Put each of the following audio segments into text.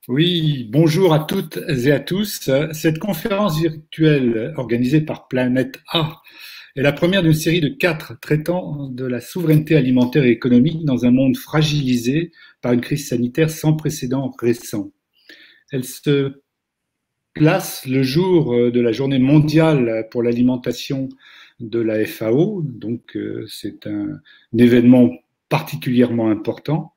Oui, bonjour à toutes et à tous. Cette conférence virtuelle organisée par Planète A est la première d'une série de 4 traitant de la souveraineté alimentaire et économique dans un monde fragilisé par une crise sanitaire sans précédent récent. Elle se place le jour de la journée mondiale pour l'alimentation de la FAO, donc c'est un événement particulièrement important.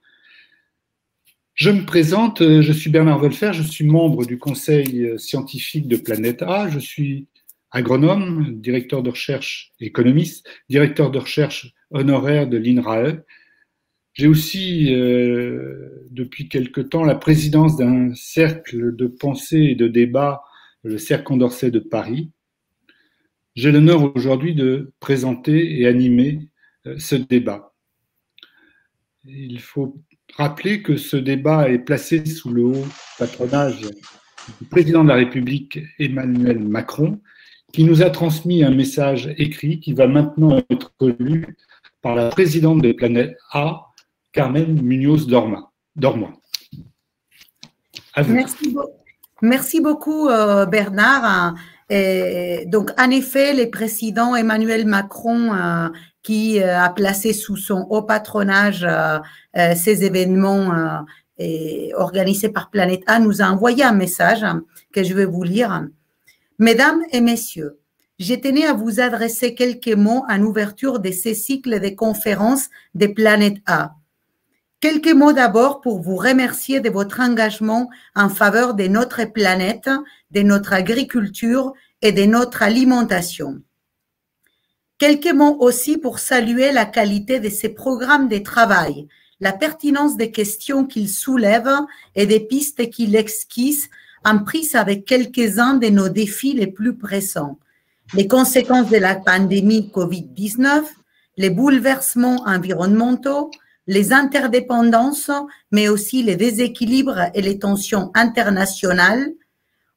Je me présente, je suis Bernard Wolfer, je suis membre du conseil scientifique de Planète A, je suis agronome, directeur de recherche économiste, directeur de recherche honoraire de l'INRAE. J'ai aussi, depuis quelque temps, la présidence d'un cercle de pensée et de débat, le Cercle Condorcet de Paris. J'ai l'honneur aujourd'hui de présenter et animer ce débat. Il faut rappeler que ce débat est placé sous le haut patronage du président de la République, Emmanuel Macron, qui nous a transmis un message écrit qui va maintenant être lu par la présidente de Planète A, Carmen Muñoz-Dormois. Merci beaucoup, Bernard. Donc, en effet, le président Emmanuel Macron qui a placé sous son haut patronage ces événements organisés par Planète A, nous a envoyé un message que je vais vous lire. Mesdames et messieurs, je tenais à vous adresser quelques mots en ouverture de ces cycles de conférences de Planète A. Quelques mots d'abord pour vous remercier de votre engagement en faveur de notre planète, de notre agriculture et de notre alimentation. Quelques mots aussi pour saluer la qualité de ces programmes de travail, la pertinence des questions qu'ils soulèvent et des pistes qu'ils esquissent en prise avec quelques-uns de nos défis les plus pressants. Les conséquences de la pandémie Covid-19, les bouleversements environnementaux, les interdépendances, mais aussi les déséquilibres et les tensions internationales,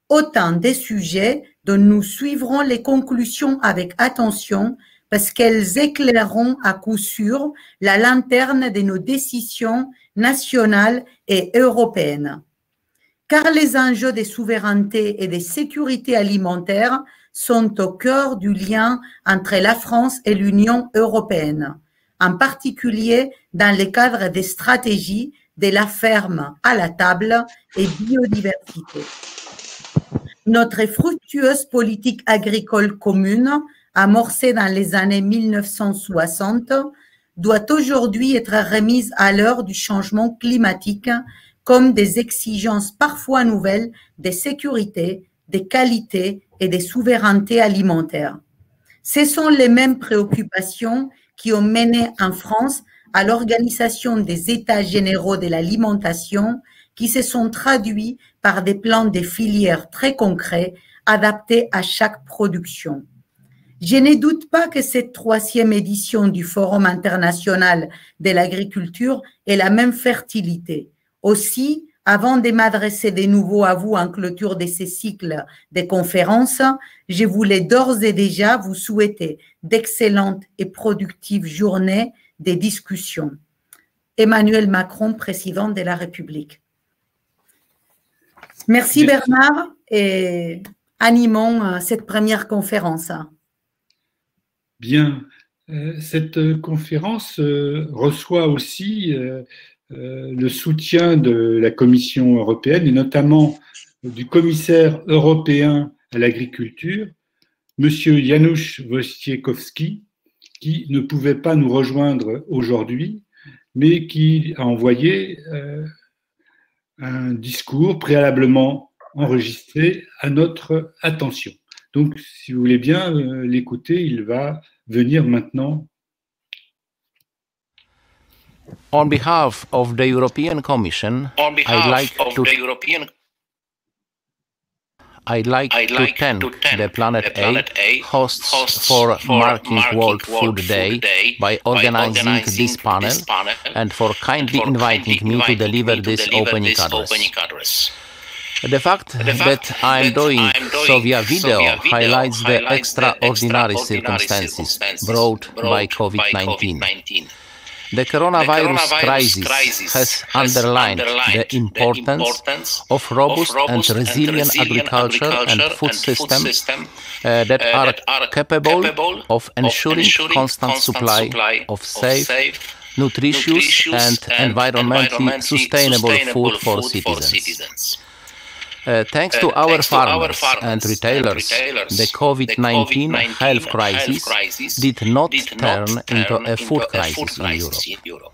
autant de sujets dont nous suivrons les conclusions avec attention parce qu'elles éclaireront à coup sûr la lanterne de nos décisions nationales et européennes. Car les enjeux de souveraineté et de sécurité alimentaire sont au cœur du lien entre la France et l'Union européenne, en particulier dans le cadre des stratégies de la ferme à la table et biodiversité. Notre fructueuse politique agricole commune, amorcée dans les années 1960, doit aujourd'hui être remise à l'heure du changement climatique comme des exigences parfois nouvelles de sécurité, de qualité et de souveraineté alimentaire. Ce sont les mêmes préoccupations qui ont mené en France à l'organisation des États généraux de l'alimentation qui se sont traduits par des plans de filières très concrets adaptés à chaque production. Je ne doute pas que cette 3e édition du Forum international de l'agriculture ait la même fertilité. Aussi, avant de m'adresser de nouveau à vous en clôture de ces cycles de conférences, je voulais d'ores et déjà vous souhaiter d'excellentes et productives journées de discussion. Emmanuel Macron, président de la République. Merci Bernard et animons cette première conférence. Bien, cette conférence reçoit aussi le soutien de la Commission européenne et notamment du commissaire européen à l'agriculture, M. Janusz Wojciechowski, qui ne pouvait pas nous rejoindre aujourd'hui, mais qui a envoyé un discours préalablement enregistré à notre attention. Donc, si vous voulez bien l'écouter, il va venir maintenant. On behalf of the European Commission, I'd like to thank the Planet A hosts for marking World Food Day by organizing this panel and for kindly inviting me to deliver this opening address. The fact that I'm doing so via video highlights the extraordinary circumstances brought by COVID-19. The coronavirus crisis has underlined the importance of robust and resilient agriculture and food systems that are capable of ensuring constant supply of safe, nutritious and environmentally sustainable food for citizens. Thanks to our farmers and retailers, the COVID-19 health crisis did not turn into a food crisis in Europe.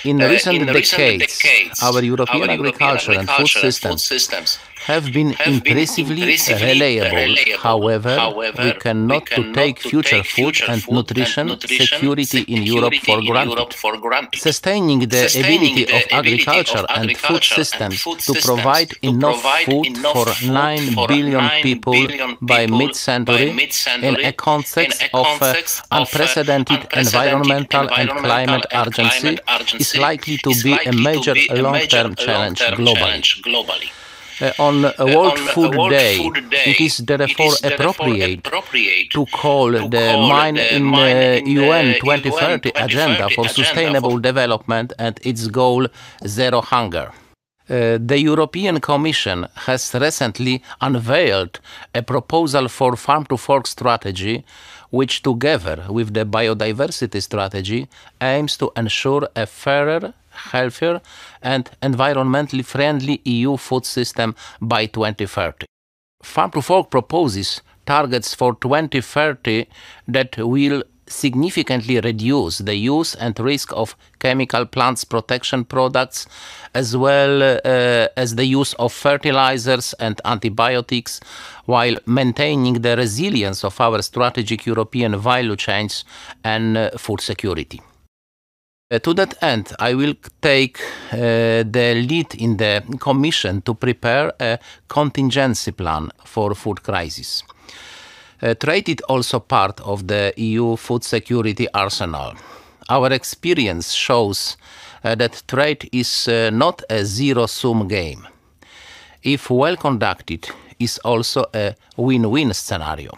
In recent decades, our European agriculture and food systems have been impressively reliable. However, we cannot take future food and nutrition security in Europe for granted. Sustaining the ability of agriculture and food systems to provide enough food for 9 billion people by mid-century in a context of unprecedented environmental and climate urgency is likely to be a major long-term challenge globally. On World Food Day, it is therefore appropriate to call the main UN 2030 Agenda for Sustainable Development and its goal Zero Hunger. The European Commission has recently unveiled a proposal for farm-to-fork strategy, which together with the biodiversity strategy aims to ensure a fairer, healthier and environmentally friendly EU food system by 2030. Farm-to-Fork proposes targets for 2030 that will significantly reduce the use and risk of chemical plants protection products, as well as the use of fertilizers and antibiotics, while maintaining the resilience of our strategic European value chains and food security. To that end, I will take the lead in the Commission to prepare a contingency plan for food crisis. Trade is also part of the EU food security arsenal. Our experience shows that trade is not a zero-sum game. If well conducted, it is also a win-win scenario.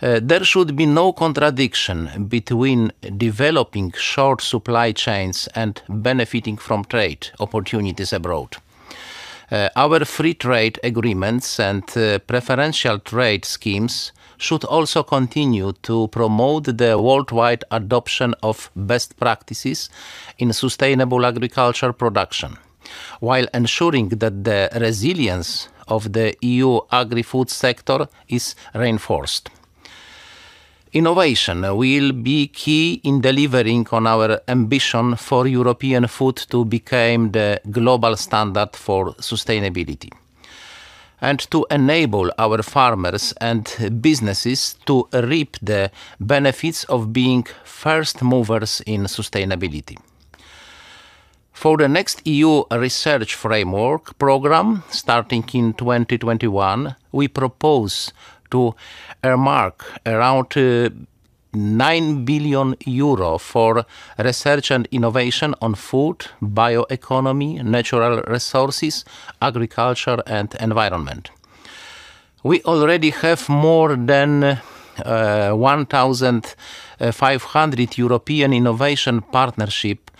There should be no contradiction between developing short supply chains and benefiting from trade opportunities abroad. Our free trade agreements and preferential trade schemes should also continue to promote the worldwide adoption of best practices in sustainable agriculture production, while ensuring that the resilience of the EU agri-food sector is reinforced. Innovation will be key in delivering on our ambition for European food to become the global standard for sustainability, and to enable our farmers and businesses to reap the benefits of being first movers in sustainability. For the next EU Research Framework Programme, starting in 2021, we propose to earmark around 9 billion euro for research and innovation on food, bioeconomy, natural resources, agriculture and environment. We already have more than 1,500 European Innovation Partnership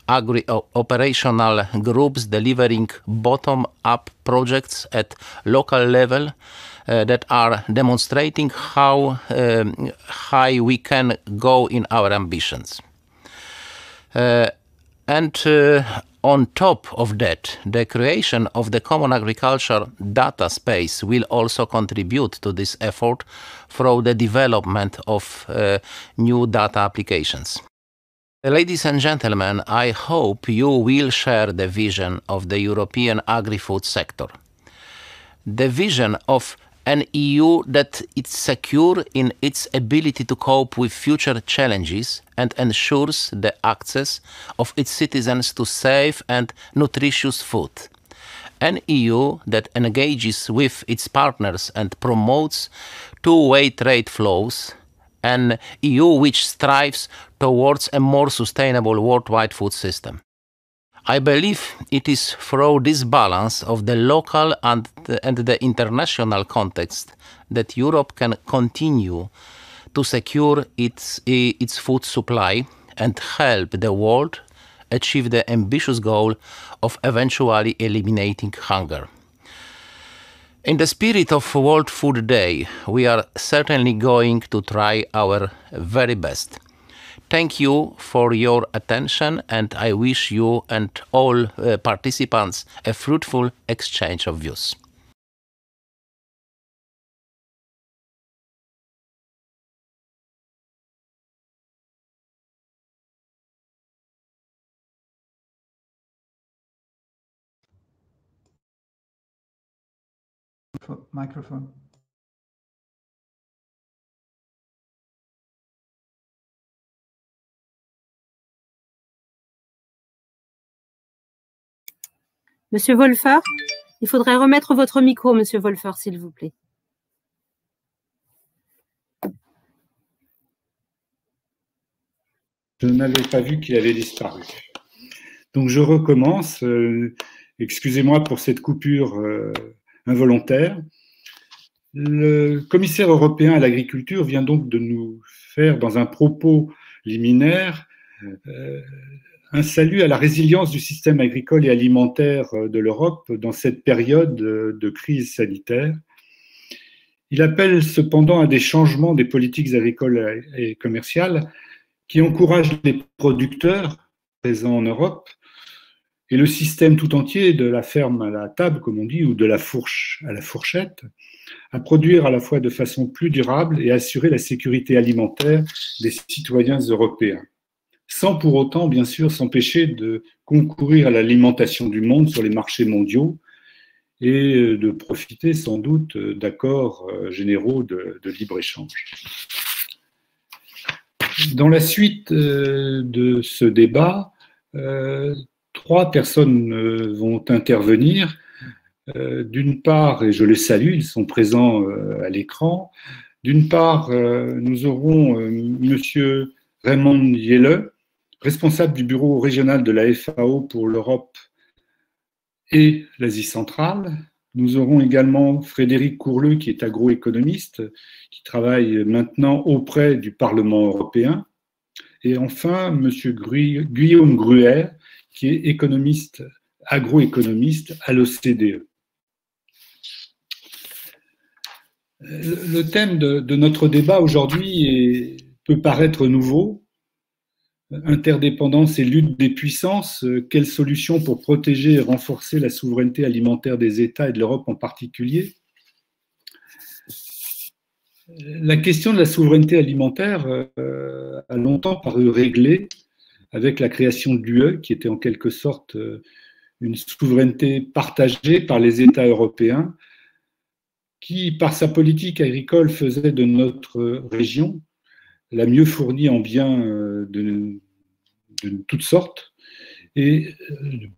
agri-operational groups delivering bottom-up projects at local level that are demonstrating how high we can go in our ambitions. On top of that, the creation of the Common Agriculture Data Space will also contribute to this effort through the development of new data applications. Ladies and gentlemen, I hope you will share the vision of the European agri-food sector. The vision of an EU that is secure in its ability to cope with future challenges and ensures the access of its citizens to safe and nutritious food. An EU that engages with its partners and promotes two-way trade flows. An EU which strives towards a more sustainable worldwide food system. I believe it is through this balance of the local and the international context that Europe can continue to secure its food supply and help the world achieve the ambitious goal of eventually eliminating hunger. In the spirit of World Food Day, we are certainly going to try our very best. Thank you for your attention, and I wish you and all participants a fruitful exchange of views. Microphone. Monsieur Wolfer, il faudrait remettre votre micro, Monsieur Wolfer, s'il vous plaît. Je n'avais pas vu qu'il avait disparu. Donc je recommence. Excusez-moi pour cette coupure involontaire. Le commissaire européen à l'agriculture vient donc de nous faire, dans un propos liminaire, un salut à la résilience du système agricole et alimentaire de l'Europe dans cette période de crise sanitaire. Il appelle cependant à des changements des politiques agricoles et commerciales qui encouragent les producteurs présents en Europe et le système tout entier, de la ferme à la table, comme on dit, ou de la fourche à la fourchette, à produire à la fois de façon plus durable et assurer la sécurité alimentaire des citoyens européens, sans pour autant, bien sûr, s'empêcher de concourir à l'alimentation du monde sur les marchés mondiaux et de profiter sans doute d'accords généraux de libre-échange. Dans la suite de ce débat, trois personnes vont intervenir. D'une part, et je les salue, ils sont présents à l'écran. D'une part, nous aurons Monsieur Raymond Yelle, responsable du bureau régional de la FAO pour l'Europe et l'Asie centrale. Nous aurons également Frédéric Courleux, qui est agroéconomiste, qui travaille maintenant auprès du Parlement européen. Et enfin, Monsieur Guillaume Gruer, qui est économiste, agroéconomiste à l'OCDE. Le thème de notre débat aujourd'hui peut paraître nouveau. Interdépendance et lutte des puissances, quelles solutions pour protéger et renforcer la souveraineté alimentaire des États et de l'Europe en particulier? La question de la souveraineté alimentaire a longtemps paru réglée avec la création de l'UE, qui était en quelque sorte une souveraineté partagée par les États européens, qui, par sa politique agricole, faisait de notre région la mieux fournie en biens de toutes sortes, et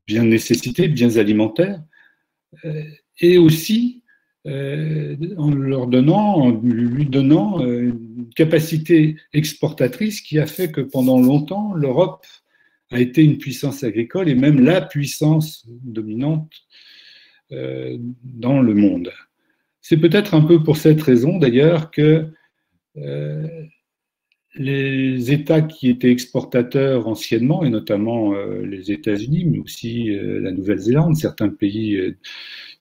biens de nécessité, biens alimentaires, et aussi en lui donnant une capacité exportatrice qui a fait que pendant longtemps, l'Europe a été une puissance agricole et même la puissance dominante dans le monde. C'est peut-être un peu pour cette raison d'ailleurs que les États qui étaient exportateurs anciennement, et notamment les États-Unis, mais aussi la Nouvelle-Zélande, certains pays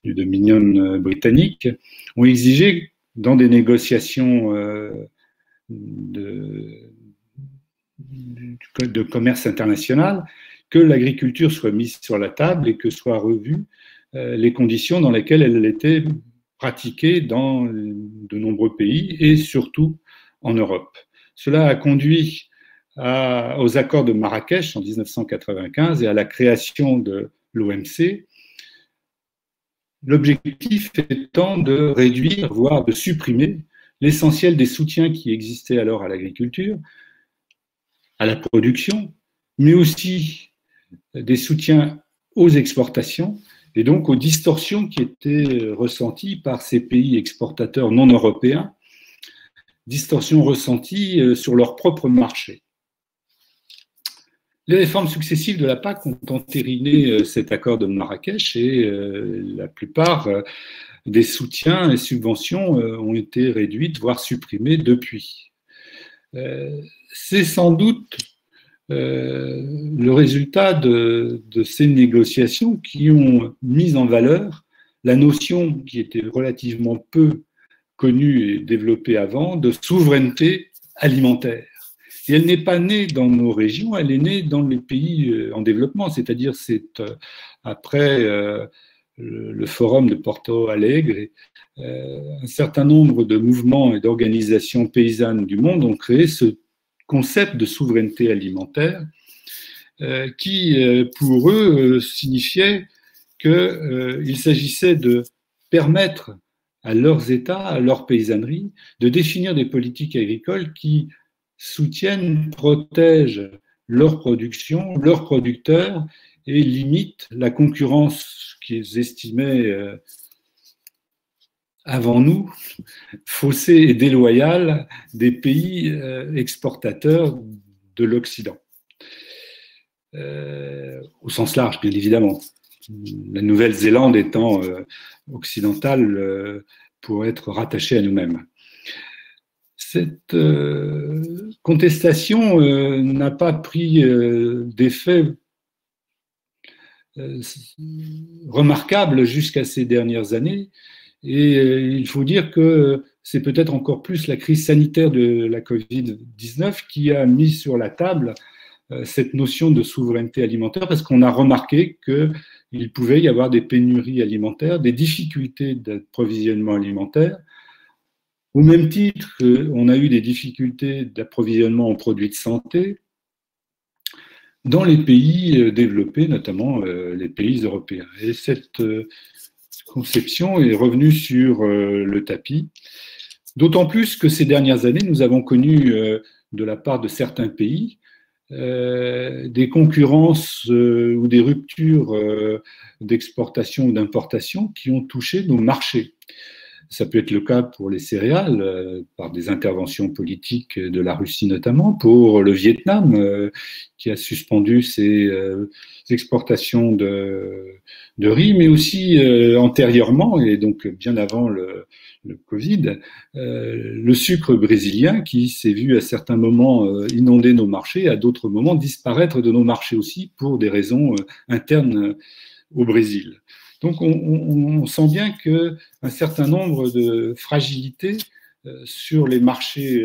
du Dominion britannique, ont exigé dans des négociations de commerce international que l'agriculture soit mise sur la table et que soient revues les conditions dans lesquelles elle était pratiquée dans de nombreux pays et surtout en Europe. Cela a conduit aux accords de Marrakech en 1995 et à la création de l'OMC, l'objectif étant de réduire, voire de supprimer l'essentiel des soutiens qui existaient alors à l'agriculture, à la production, mais aussi des soutiens aux exportations et donc aux distorsions qui étaient ressenties par ces pays exportateurs non européens, distorsions ressenties sur leur propre marché. Les réformes successives de la PAC ont entériné cet accord de Marrakech et la plupart des soutiens et subventions ont été réduites, voire supprimées depuis. C'est sans doute le résultat de ces négociations qui ont mis en valeur la notion qui était relativement peu connue et développée avant de souveraineté alimentaire. Et elle n'est pas née dans nos régions, elle est née dans les pays en développement, c'est-à-dire c'est après le forum de Porto Alegre, un certain nombre de mouvements et d'organisations paysannes du monde ont créé ce concept de souveraineté alimentaire qui, pour eux, signifiait qu'il s'agissait de permettre à leurs États, à leur paysannerie, de définir des politiques agricoles qui soutiennent, protègent leur production, leurs producteurs et limitent la concurrence qu'ils estimaient avant nous faussée et déloyale des pays exportateurs de l'Occident. Au sens large, bien évidemment. La Nouvelle-Zélande étant occidentale pour être rattachée à nous-mêmes. Cette contestation n'a pas pris d'effet remarquable jusqu'à ces dernières années. Et il faut dire que c'est peut-être encore plus la crise sanitaire de la Covid-19 qui a mis sur la table cette notion de souveraineté alimentaire, parce qu'on a remarqué qu'il pouvait y avoir des pénuries alimentaires, des difficultés d'approvisionnement alimentaire. Au même titre qu'on a eu des difficultés d'approvisionnement en produits de santé dans les pays développés, notamment les pays européens. Et cette conception est revenue sur le tapis, d'autant plus que ces dernières années, nous avons connu de la part de certains pays des concurrences ou des ruptures d'exportation ou d'importation qui ont touché nos marchés. Ça peut être le cas pour les céréales, par des interventions politiques de la Russie notamment, pour le Vietnam, qui a suspendu ses exportations de riz, mais aussi antérieurement, et donc bien avant le Covid, le sucre brésilien qui s'est vu à certains moments inonder nos marchés, à d'autres moments disparaître de nos marchés aussi pour des raisons internes au Brésil. Donc on sent bien qu'un certain nombre de fragilités sur les marchés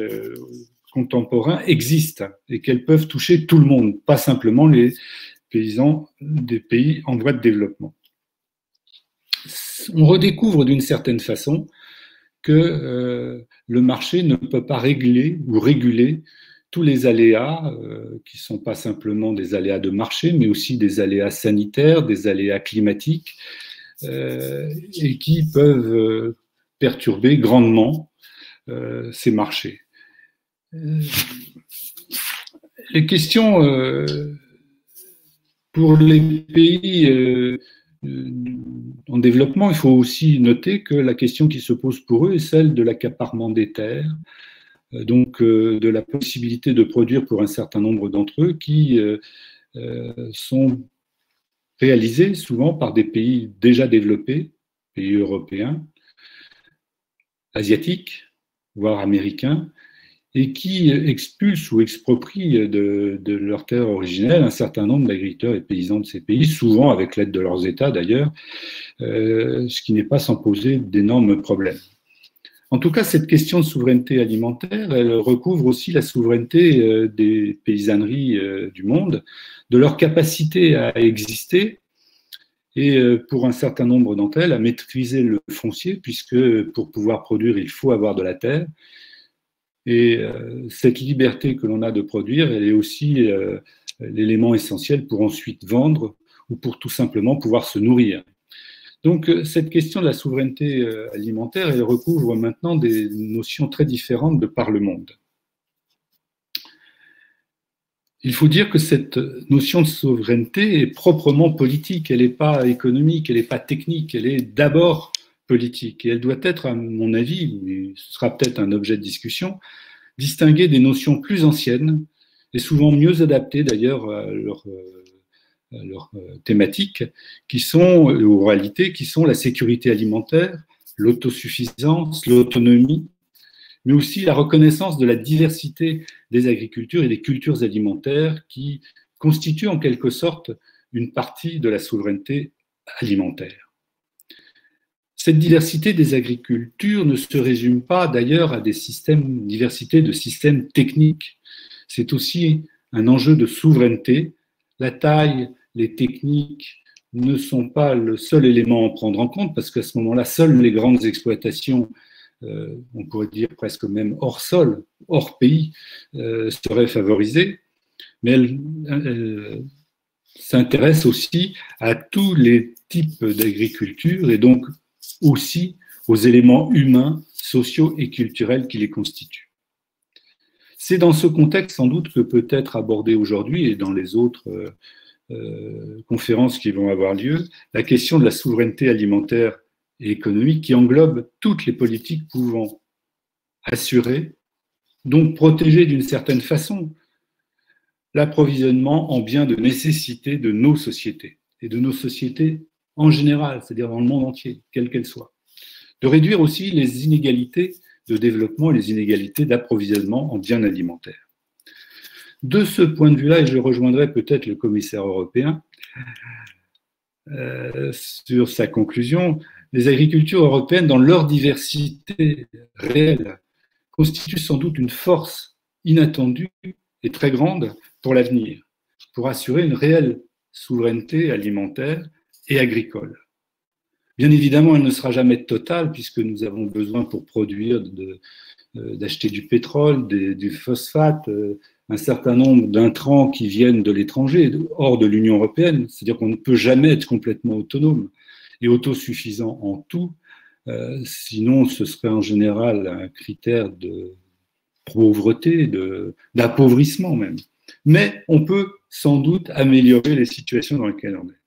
contemporains existent et qu'elles peuvent toucher tout le monde, pas simplement les paysans des pays en voie de développement. On redécouvre d'une certaine façon que le marché ne peut pas régler ou réguler tous les aléas qui ne sont pas simplement des aléas de marché, mais aussi des aléas sanitaires, des aléas climatiques, et qui peuvent perturber grandement ces marchés. Les questions pour les pays en développement, il faut aussi noter que la question qui se pose pour eux est celle de l'accaparement des terres, donc de la possibilité de produire pour un certain nombre d'entre eux qui sont réalisés souvent par des pays déjà développés, pays européens, asiatiques, voire américains, et qui expulsent ou exproprient de leurs terres originelles un certain nombre d'agriculteurs et paysans de ces pays, souvent avec l'aide de leurs États d'ailleurs, ce qui n'est pas sans poser d'énormes problèmes. En tout cas, cette question de souveraineté alimentaire, elle recouvre aussi la souveraineté des paysanneries du monde, de leur capacité à exister et pour un certain nombre d'entre elles à maîtriser le foncier, puisque pour pouvoir produire, il faut avoir de la terre. Et cette liberté que l'on a de produire, elle est aussi l'élément essentiel pour ensuite vendre ou pour tout simplement pouvoir se nourrir. Donc cette question de la souveraineté alimentaire, elle recouvre maintenant des notions très différentes de par le monde. Il faut dire que cette notion de souveraineté est proprement politique, elle n'est pas économique, elle n'est pas technique, elle est d'abord politique. Et elle doit être, à mon avis, mais ce sera peut-être un objet de discussion, distinguer des notions plus anciennes et souvent mieux adaptées d'ailleurs à leur thématiques, qui sont, aux réalités, qui sont la sécurité alimentaire, l'autosuffisance, l'autonomie, mais aussi la reconnaissance de la diversité des agricultures et des cultures alimentaires qui constituent en quelque sorte une partie de la souveraineté alimentaire. Cette diversité des agricultures ne se résume pas d'ailleurs à diversité de systèmes techniques. C'est aussi un enjeu de souveraineté. La taille, les techniques ne sont pas le seul élément à prendre en compte, parce qu'à ce moment-là, seules les grandes exploitations, on pourrait dire presque même hors sol, hors pays, seraient favorisées. Mais elle s'intéresse aussi à tous les types d'agriculture et donc aussi aux éléments humains, sociaux et culturels qui les constituent. C'est dans ce contexte sans doute que peut être abordée aujourd'hui et dans les autres conférences qui vont avoir lieu, la question de la souveraineté alimentaire et économique qui englobe toutes les politiques pouvant assurer, donc protéger d'une certaine façon, l'approvisionnement en biens de nécessité de nos sociétés et de nos sociétés en général, c'est-à-dire dans le monde entier, quelles qu'elles soient. De réduire aussi les inégalités de développement et les inégalités d'approvisionnement en biens alimentaires. De ce point de vue-là, et je rejoindrai peut-être le commissaire européen sur sa conclusion, les agricultures européennes, dans leur diversité réelle, constituent sans doute une force inattendue et très grande pour l'avenir, pour assurer une réelle souveraineté alimentaire et agricole. Bien évidemment, elle ne sera jamais totale puisque nous avons besoin pour produire d'acheter du pétrole, du phosphate, un certain nombre d'intrants qui viennent de l'étranger, hors de l'Union européenne. C'est-à-dire qu'on ne peut jamais être complètement autonome et autosuffisant en tout, sinon ce serait en général un critère de pauvreté, d'appauvrissement même. Mais on peut sans doute améliorer les situations dans lesquelles on est.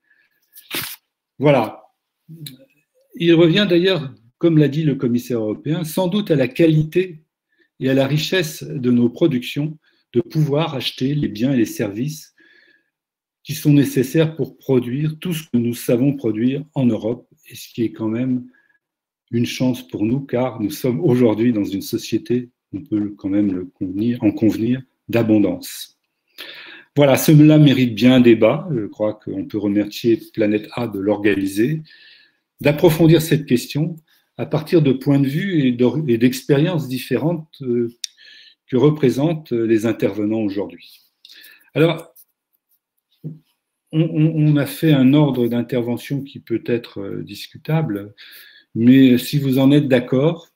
Voilà. Il revient d'ailleurs, comme l'a dit le commissaire européen, sans doute à la qualité et à la richesse de nos productions de pouvoir acheter les biens et les services qui sont nécessaires pour produire tout ce que nous savons produire en Europe, et ce qui est quand même une chance pour nous, car nous sommes aujourd'hui dans une société, on peut quand même en convenir, d'abondance. Voilà, cela mérite bien un débat. Je crois qu'on peut remercier Planète A de l'organiser, d'approfondir cette question à partir de points de vue et d'expériences différentes que représentent les intervenants aujourd'hui. Alors, on a fait un ordre d'intervention qui peut être discutable, mais si vous en êtes d'accord,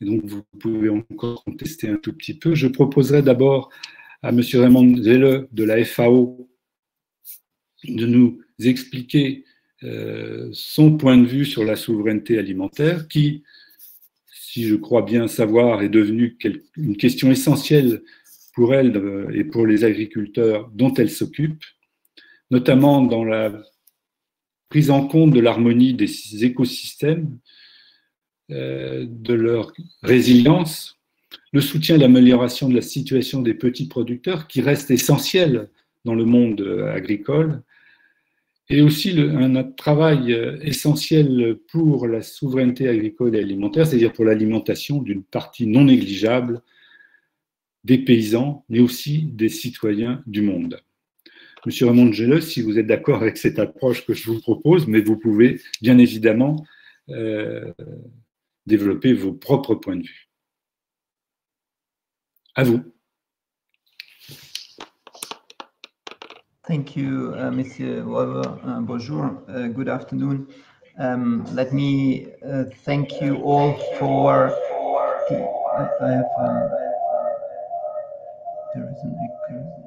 et donc vous pouvez encore contester un tout petit peu, je proposerai d'abord à M. Raymond Zelle de la FAO de nous expliquer son point de vue sur la souveraineté alimentaire qui, si je crois bien savoir, est devenue une question essentielle pour elle et pour les agriculteurs dont elle s'occupe, notamment dans la prise en compte de l'harmonie des écosystèmes, de leur résilience, le soutien et l'amélioration de la situation des petits producteurs qui reste essentiel dans le monde agricole, et aussi un travail essentiel pour la souveraineté agricole et alimentaire, c'est-à-dire pour l'alimentation d'une partie non négligeable des paysans, mais aussi des citoyens du monde. Monsieur Raymond Zelle, si vous êtes d'accord avec cette approche que je vous propose, mais vous pouvez bien évidemment développer vos propres points de vue. À vous. Thank you, Monsieur Wolfer. Bonjour, good afternoon. Let me thank you all for the, I have, there is an echo.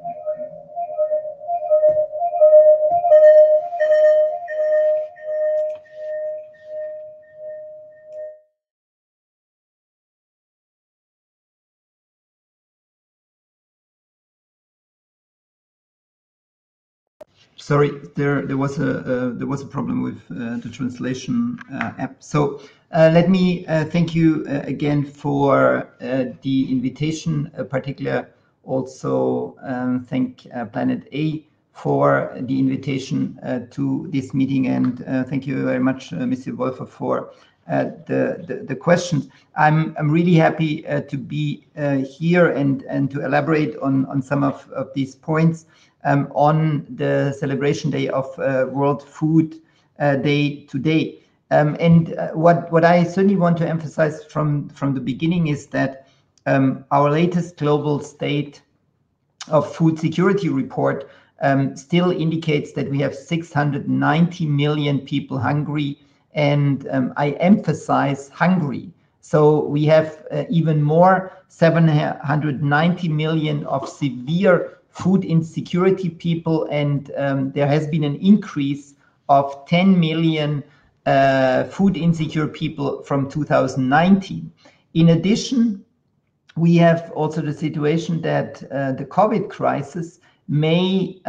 Sorry, there was a problem with the translation app. So let me thank you again for the invitation. Particularly, also thank Planet A for the invitation to this meeting, and thank you very much, Mr. Wolfer, for the questions. I'm really happy to be here and to elaborate on some of these points on the celebration day of World Food Day today. And what I certainly want to emphasize from the beginning is that our latest global state of food security report still indicates that we have 690 million people hungry, and I emphasize hungry. So we have even more, 790 million of severe food insecurity people, and there has been an increase of 10 million food insecure people from 2019. In addition, we have also the situation that the COVID crisis may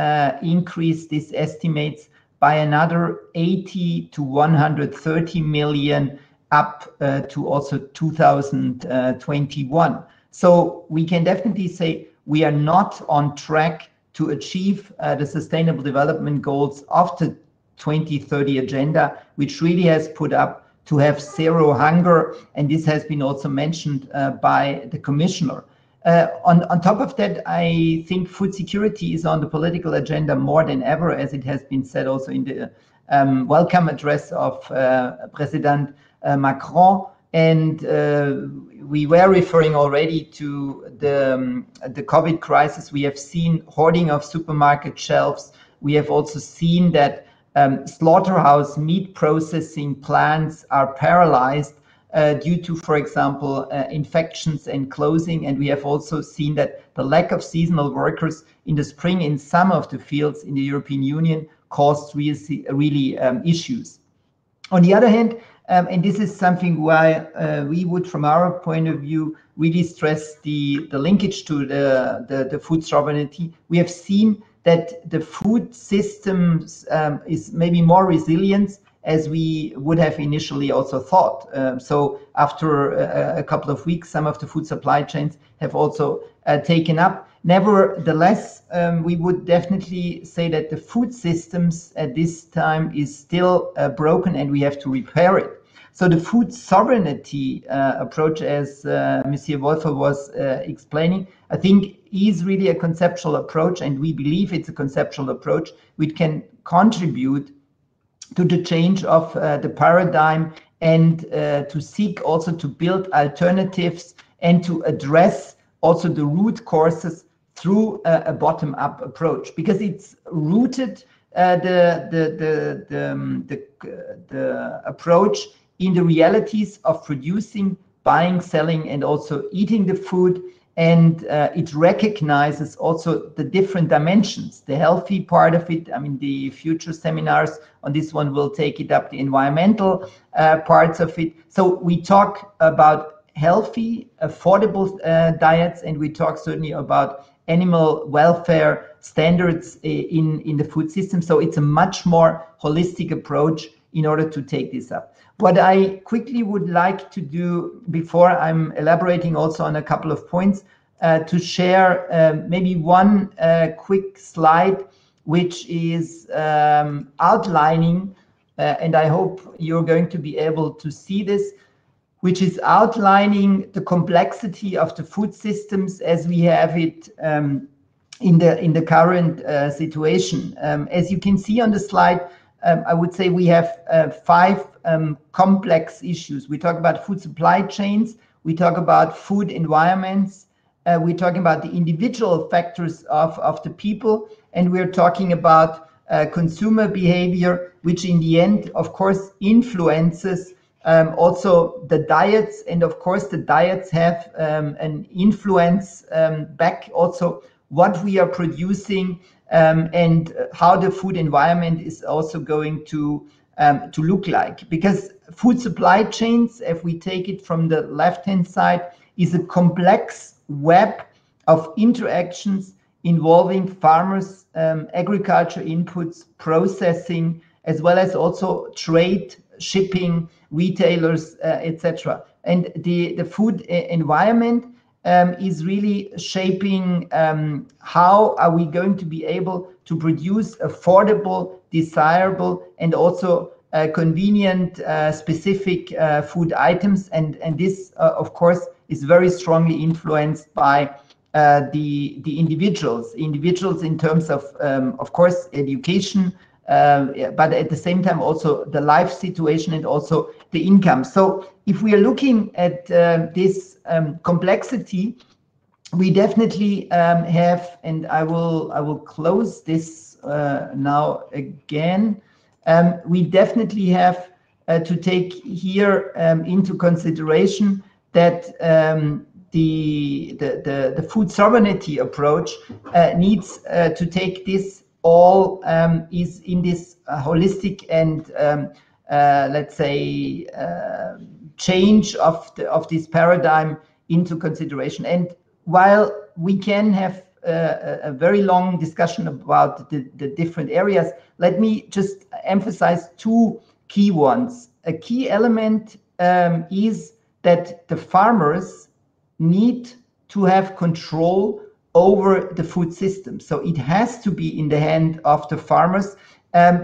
increase these estimates by another 80 to 130 million up to also 2021. So we can definitely say we are not on track to achieve the Sustainable Development Goals of the 2030 agenda, which really has put up to have zero hunger, and this has been also mentioned by the commissioner. On top of that, I think food security is on the political agenda more than ever, as it has been said also in the welcome address of President Macron. And we were referring already to the COVID crisis. We have seen hoarding of supermarket shelves. We have also seen that slaughterhouse meat processing plants are paralyzed due to, for example, infections and closing. And we have also seen that the lack of seasonal workers in the spring in some of the fields in the European Union caused really issues. On the other hand, and this is something why we would, from our point of view, really stress the linkage to the food sovereignty. We have seen that the food systems is maybe more resilient as we would have initially also thought. So after a couple of weeks, some of the food supply chains have also taken up. Nevertheless, we would definitely say that the food systems at this time is still broken and we have to repair it. So the food sovereignty approach, as Monsieur Wolfer was explaining, I think is really a conceptual approach, and we believe it's a conceptual approach which can contribute to the change of the paradigm and to seek also to build alternatives and to address also the root causes through a bottom-up approach, because it's rooted the approach in the realities of producing, buying, selling, and also eating the food. And it recognizes also the different dimensions, the healthy part of it. I mean, the future seminars on this one will take it up, the environmental parts of it. So we talk about healthy, affordable diets, and we talk certainly about animal welfare standards in the food system. So it's a much more holistic approach in order to take this up. What I quickly would like to do before I'm elaborating also on a couple of points, to share maybe one quick slide, which is outlining, and I hope you're going to be able to see this, which is outlining the complexity of the food systems as we have it in the current situation. As you can see on the slide, I would say we have 5 complex issues. We talk about food supply chains, we talk about food environments, we're talking about the individual factors of the people, and we're talking about consumer behavior, which in the end, of course, influences also the diets. And of course, the diets have an influence back also what we are producing and how the food environment is also going to look like. Because food supply chains, if we take it from the left-hand side, is a complex web of interactions involving farmers, agriculture inputs, processing, as well as also trade, shipping, retailers, etc. And the food environment is really shaping how are we going to be able to produce affordable, desirable, and also convenient, specific food items, and this, of course, is very strongly influenced by the individuals in terms of course, education, but at the same time also the life situation and also the income. So if we are looking at this complexity, we definitely have, and I will close this now again. We definitely have to take here into consideration that the food sovereignty approach needs to take this all is in this holistic and let's say change of this paradigm into consideration. And while we can have a very long discussion about the different areas, let me just emphasize two key ones. A key element is that the farmers need to have control over the food system. So it has to be in the hand of the farmers,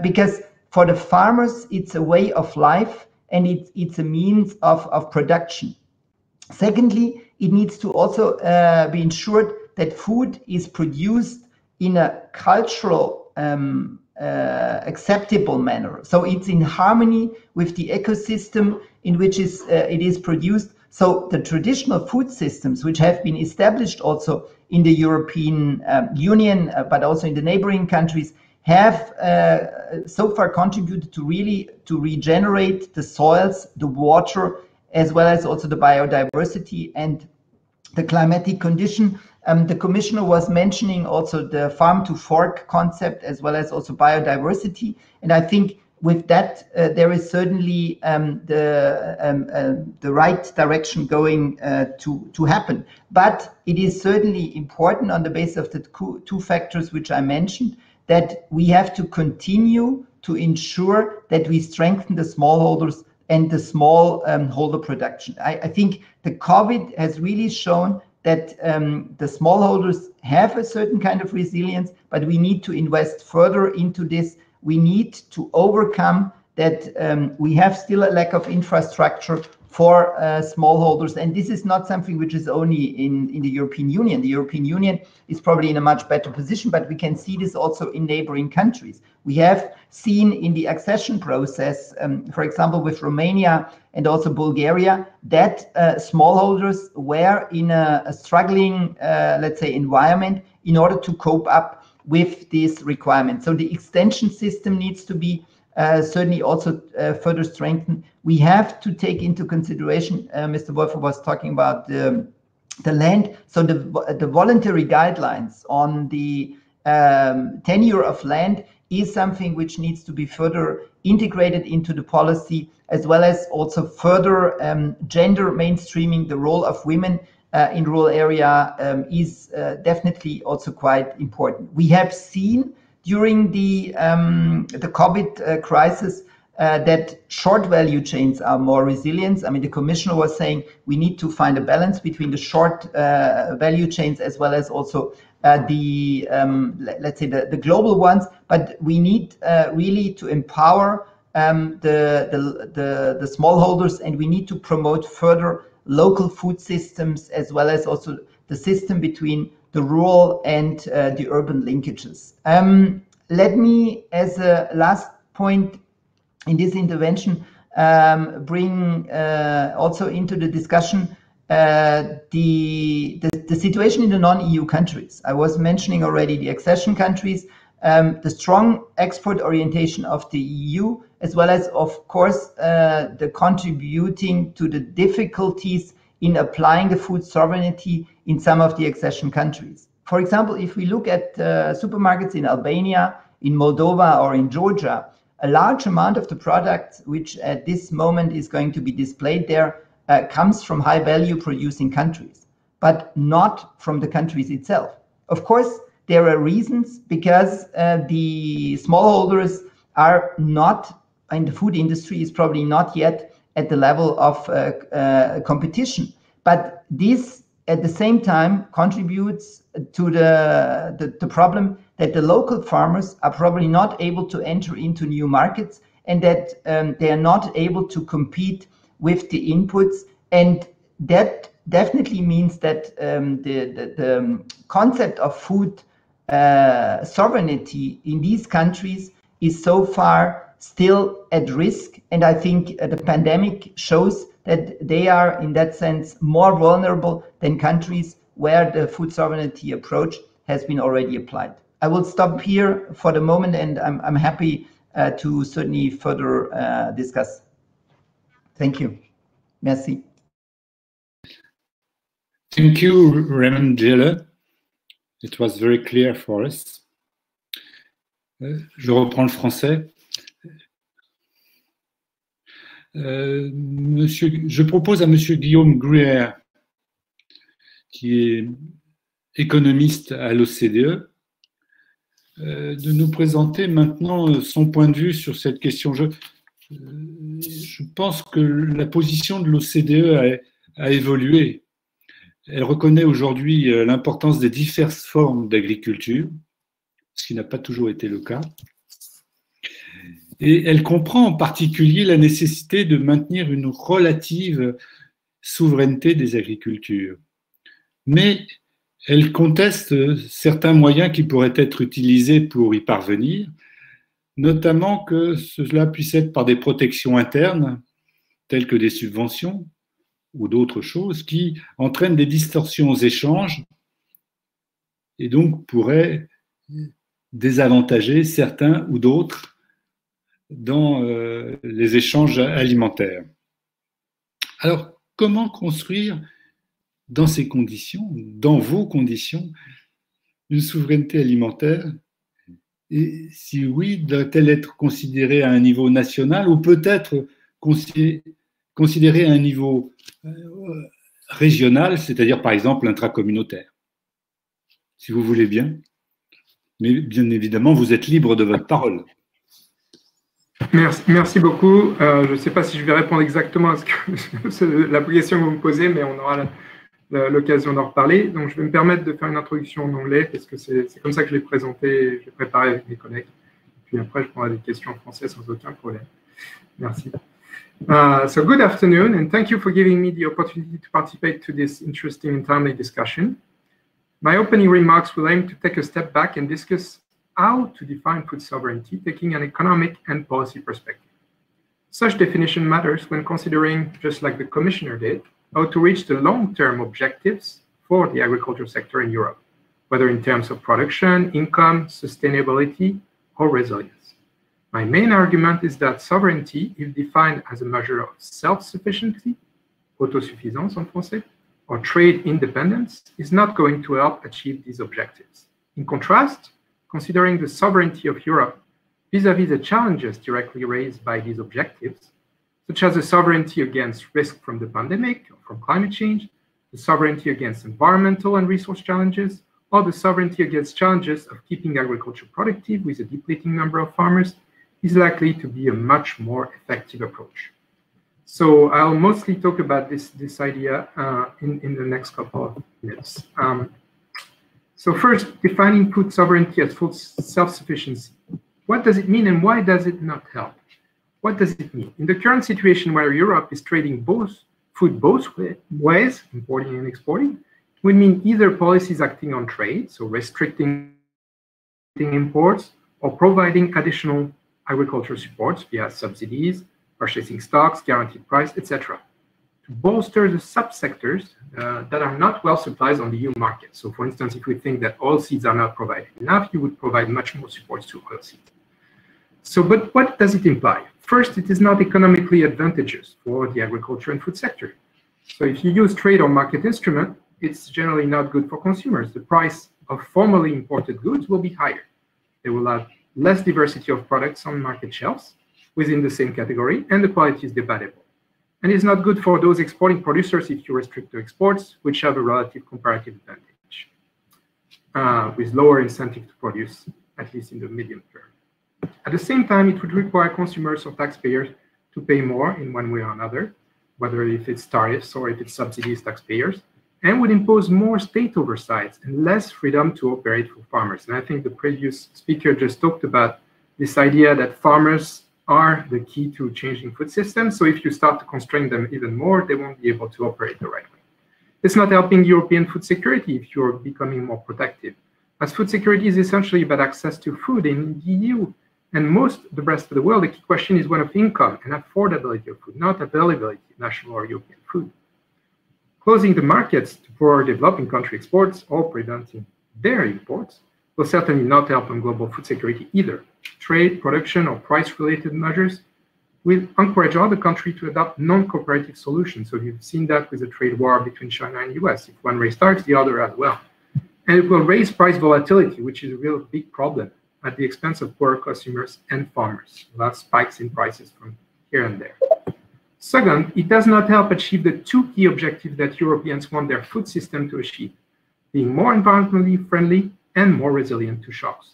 because for the farmers, it's a way of life and it's a means of production. Secondly, it needs to also be ensured that food is produced in a cultural acceptable manner. So it's in harmony with the ecosystem in which it is produced. So the traditional food systems, which have been established also in the European Union, but also in the neighboring countries, have so far contributed to regenerate the soils, the water, as well as also the biodiversity and the climatic condition. The commissioner was mentioning also the farm to fork concept, as well as also biodiversity. And I think with that, there is certainly the right direction going to happen. But it is certainly important, on the basis of the two factors which I mentioned, that we have to continue to ensure that we strengthen the smallholders and the small holder production. I think the COVID has really shown that the smallholders have a certain kind of resilience, but we need to invest further into this. We need to overcome that we have still a lack of infrastructure for smallholders. And this is not something which is only in the European Union. The European Union is probably in a much better position, but we can see this also in neighboring countries. We have seen in the accession process, for example, with Romania and also Bulgaria, that smallholders were in a struggling, let's say, environment in order to cope up with these requirements. So the extension system needs to be certainly also further strengthened. We have to take into consideration, Mr. Wolfer was talking about the land. So the voluntary guidelines on the tenure of land is something which needs to be further integrated into the policy, as well as also further gender mainstreaming. The role of women in rural area is definitely also quite important. We have seen during the COVID crisis that short value chains are more resilient. I mean, the commissioner was saying we need to find a balance between the short value chains as well as also the let's say the global ones. But we need really to empower the smallholders, and we need to promote further local food systems, as well as also the system between the rural and the urban linkages. Let me, as a last point in this intervention, bring also into the discussion the situation in the non-EU countries. I was mentioning already the accession countries, the strong export orientation of the EU, as well as, of course, the contributing to the difficulties in applying the food sovereignty in some of the accession countries. For example, if we look at supermarkets in Albania, in Moldova, or in Georgia, a large amount of the products which at this moment is going to be displayed there comes from high value producing countries, but not from the countries itself. Of course, there are reasons, because the smallholders are not, and the food industry is probably not yet at the level of competition. But this, at the same time, contributes to the problem that the local farmers are probably not able to enter into new markets, and that they are not able to compete with the inputs. And that definitely means that the concept of food sovereignty in these countries is so far still at risk. And I think the pandemic shows that they are, in that sense, more vulnerable than countries where the food sovereignty approach has been already applied. I will stop here for the moment, and I'm happy to certainly further discuss. Thank you. Merci. Thank you, Raymond Gille. It was very clear for us. Je reprends le français. Je propose à Monsieur Guillaume Gruyer, qui est économiste à l'OCDE, de nous présenter maintenant son point de vue sur cette question. Je pense que la position de l'OCDE a évolué. Elle reconnaît aujourd'hui l'importance des diverses formes d'agriculture, ce qui n'a pas toujours été le cas. Et elle comprend en particulier la nécessité de maintenir une relative souveraineté des agricultures. Mais elle conteste certains moyens qui pourraient être utilisés pour y parvenir, notamment que cela puisse être par des protections internes, telles que des subventions ou d'autres choses, qui entraînent des distorsions aux échanges et donc pourraient désavantager certains ou d'autres dans les échanges alimentaires. Alors, comment construire dans ces conditions, dans vos conditions, une souveraineté alimentaire? Et si oui, doit-elle être considérée à un niveau national ou peut-être considérée à un niveau régional, c'est-à-dire par exemple intracommunautaire? Si vous voulez bien. Mais bien évidemment, vous êtes libre de votre parole. Merci beaucoup. Je ne sais pas si je vais répondre exactement à la question que vous me posez, mais on aura l'occasion d'en reparler. Donc, je vais me permettre de faire une introduction en anglais, parce que c'est comme ça que je l'ai présenté, je l'ai préparé avec mes collègues. Puis après, je prendrai des questions en français sans aucun problème. Merci. So good afternoon, and thank you for giving me the opportunity to participate to this interesting and timely discussion. My opening remarks will aim to take a step back and discuss how to define food sovereignty, taking an economic and policy perspective. Such definition matters when considering, just like the Commissioner did, how to reach the long-term objectives for the agriculture sector in Europe, whether in terms of production, income, sustainability, or resilience. My main argument is that sovereignty, if defined as a measure of self-sufficiency, autosuffisance en français, or trade independence, is not going to help achieve these objectives. In contrast, considering the sovereignty of Europe vis-à-vis the challenges directly raised by these objectives, such as the sovereignty against risk from the pandemic or from climate change, the sovereignty against environmental and resource challenges, or the sovereignty against challenges of keeping agriculture productive with a depleting number of farmers, is likely to be a much more effective approach. So I'll mostly talk about this idea in the next couple of minutes. So first, defining food sovereignty as food self-sufficiency. What does it mean and why does it not help? What does it mean? In the current situation where Europe is trading food both ways, importing and exporting, it would mean either policies acting on trade, so restricting imports, or providing additional agricultural supports via subsidies, purchasing stocks, guaranteed price, etc., to bolster the subsectors that are not well supplied on the EU market. So for instance, if we think that oilseeds are not provided enough, you would provide much more supports to oilseeds. So, but what does it imply? First, it is not economically advantageous for the agriculture and food sector. So if you use trade or market instrument, it's generally not good for consumers. The price of formerly imported goods will be higher. They will have less diversity of products on market shelves within the same category, and the quality is debatable. And it's not good for those exporting producers if you restrict the exports, which have a relative comparative advantage, with lower incentive to produce, at least in the medium term. At the same time, it would require consumers or taxpayers to pay more in one way or another, whether if it's tariffs or if it's subsidies taxpayers, and would impose more state oversight and less freedom to operate for farmers. And I think the previous speaker just talked about this idea that farmers are the key to changing food systems. So if you start to constrain them even more, they won't be able to operate the right way. It's not helping European food security if you're becoming more protective, as food security is essentially about access to food in the EU. And the rest of the world, the key question is one of income and affordability of food, not availability of national or European food. Closing the markets to poor developing country exports or preventing their imports will certainly not help on global food security either. Trade, production, or price-related measures will encourage other countries to adopt non-cooperative solutions. So you've seen that with the trade war between China and the US. If one restarts, the other as well. And it will raise price volatility, which is a real big problem, at the expense of poor consumers and farmers. We'll have spikes in prices from here and there. Second, it does not help achieve the two key objectives that Europeans want their food system to achieve, being more environmentally friendly and more resilient to shocks.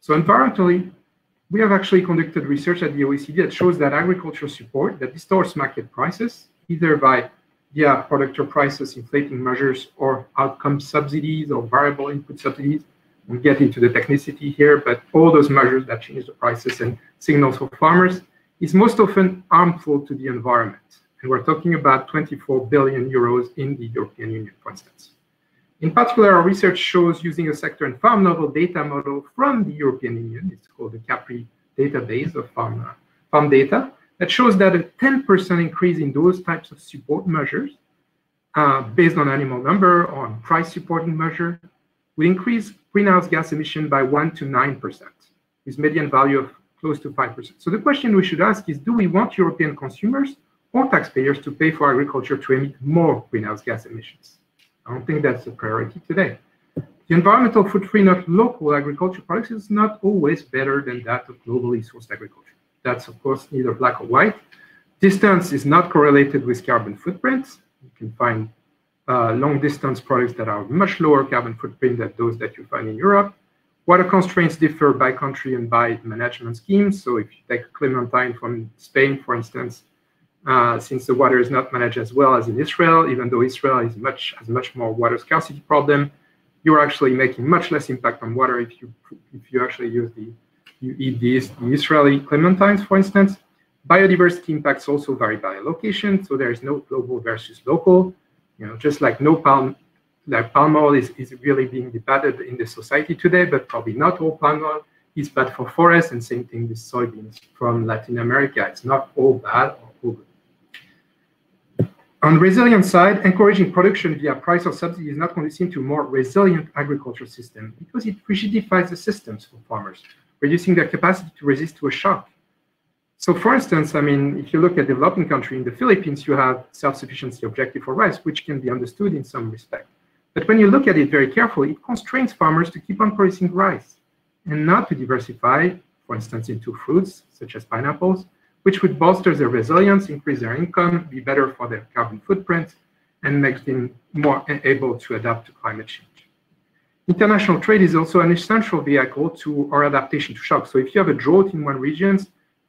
So environmentally, we have actually conducted research at the OECD that shows that agriculture support that distorts market prices, either via producer prices inflating measures or outcome subsidies or variable input subsidies. We'll get into the technicity here, but all those measures that change the prices and signals for farmers is most often harmful to the environment. And we're talking about 24 billion euros in the European Union, for instance. In particular, our research shows using a sector and farm level data model from the European Union, it's called the CAPRI database of farm data, that shows that a 10% increase in those types of support measures based on animal number or on price supporting measure will increase greenhouse gas emission by 1 to 9%, with median value of close to 5%. So the question we should ask is, do we want European consumers or taxpayers to pay for agriculture to emit more greenhouse gas emissions? I don't think that's a priority today. The environmental footprint of local agriculture products is not always better than that of globally sourced agriculture. That's, of course, neither black or white. Distance is not correlated with carbon footprints. You can find long-distance products that are much lower carbon footprint than those that you find in Europe. Water constraints differ by country and by management schemes. So if you take clementine from Spain, for instance, since the water is not managed as well as in Israel, even though Israel has much more water scarcity problem, you're actually making much less impact on water if you actually eat the Israeli clementines, for instance. Biodiversity impacts also vary by location, so there is no global versus local. Just like palm oil is really being debated in the society today, but probably not all palm oil is bad for forests, and same thing with soybeans from Latin America. It's not all bad or all good. On the resilient side, encouraging production via price or subsidy is not going to seem to a more resilient agriculture system because it rigidifies the systems for farmers, reducing their capacity to resist to a shock. So for instance, if you look at developing country in the Philippines, you have self-sufficiency objective for rice, which can be understood in some respect. But when you look at it very carefully, it constrains farmers to keep on producing rice and not to diversify, for instance, into fruits such as pineapples, which would bolster their resilience, increase their income, be better for their carbon footprint, and make them more able to adapt to climate change. International trade is also an essential vehicle to our adaptation to shocks. So if you have a drought in one region,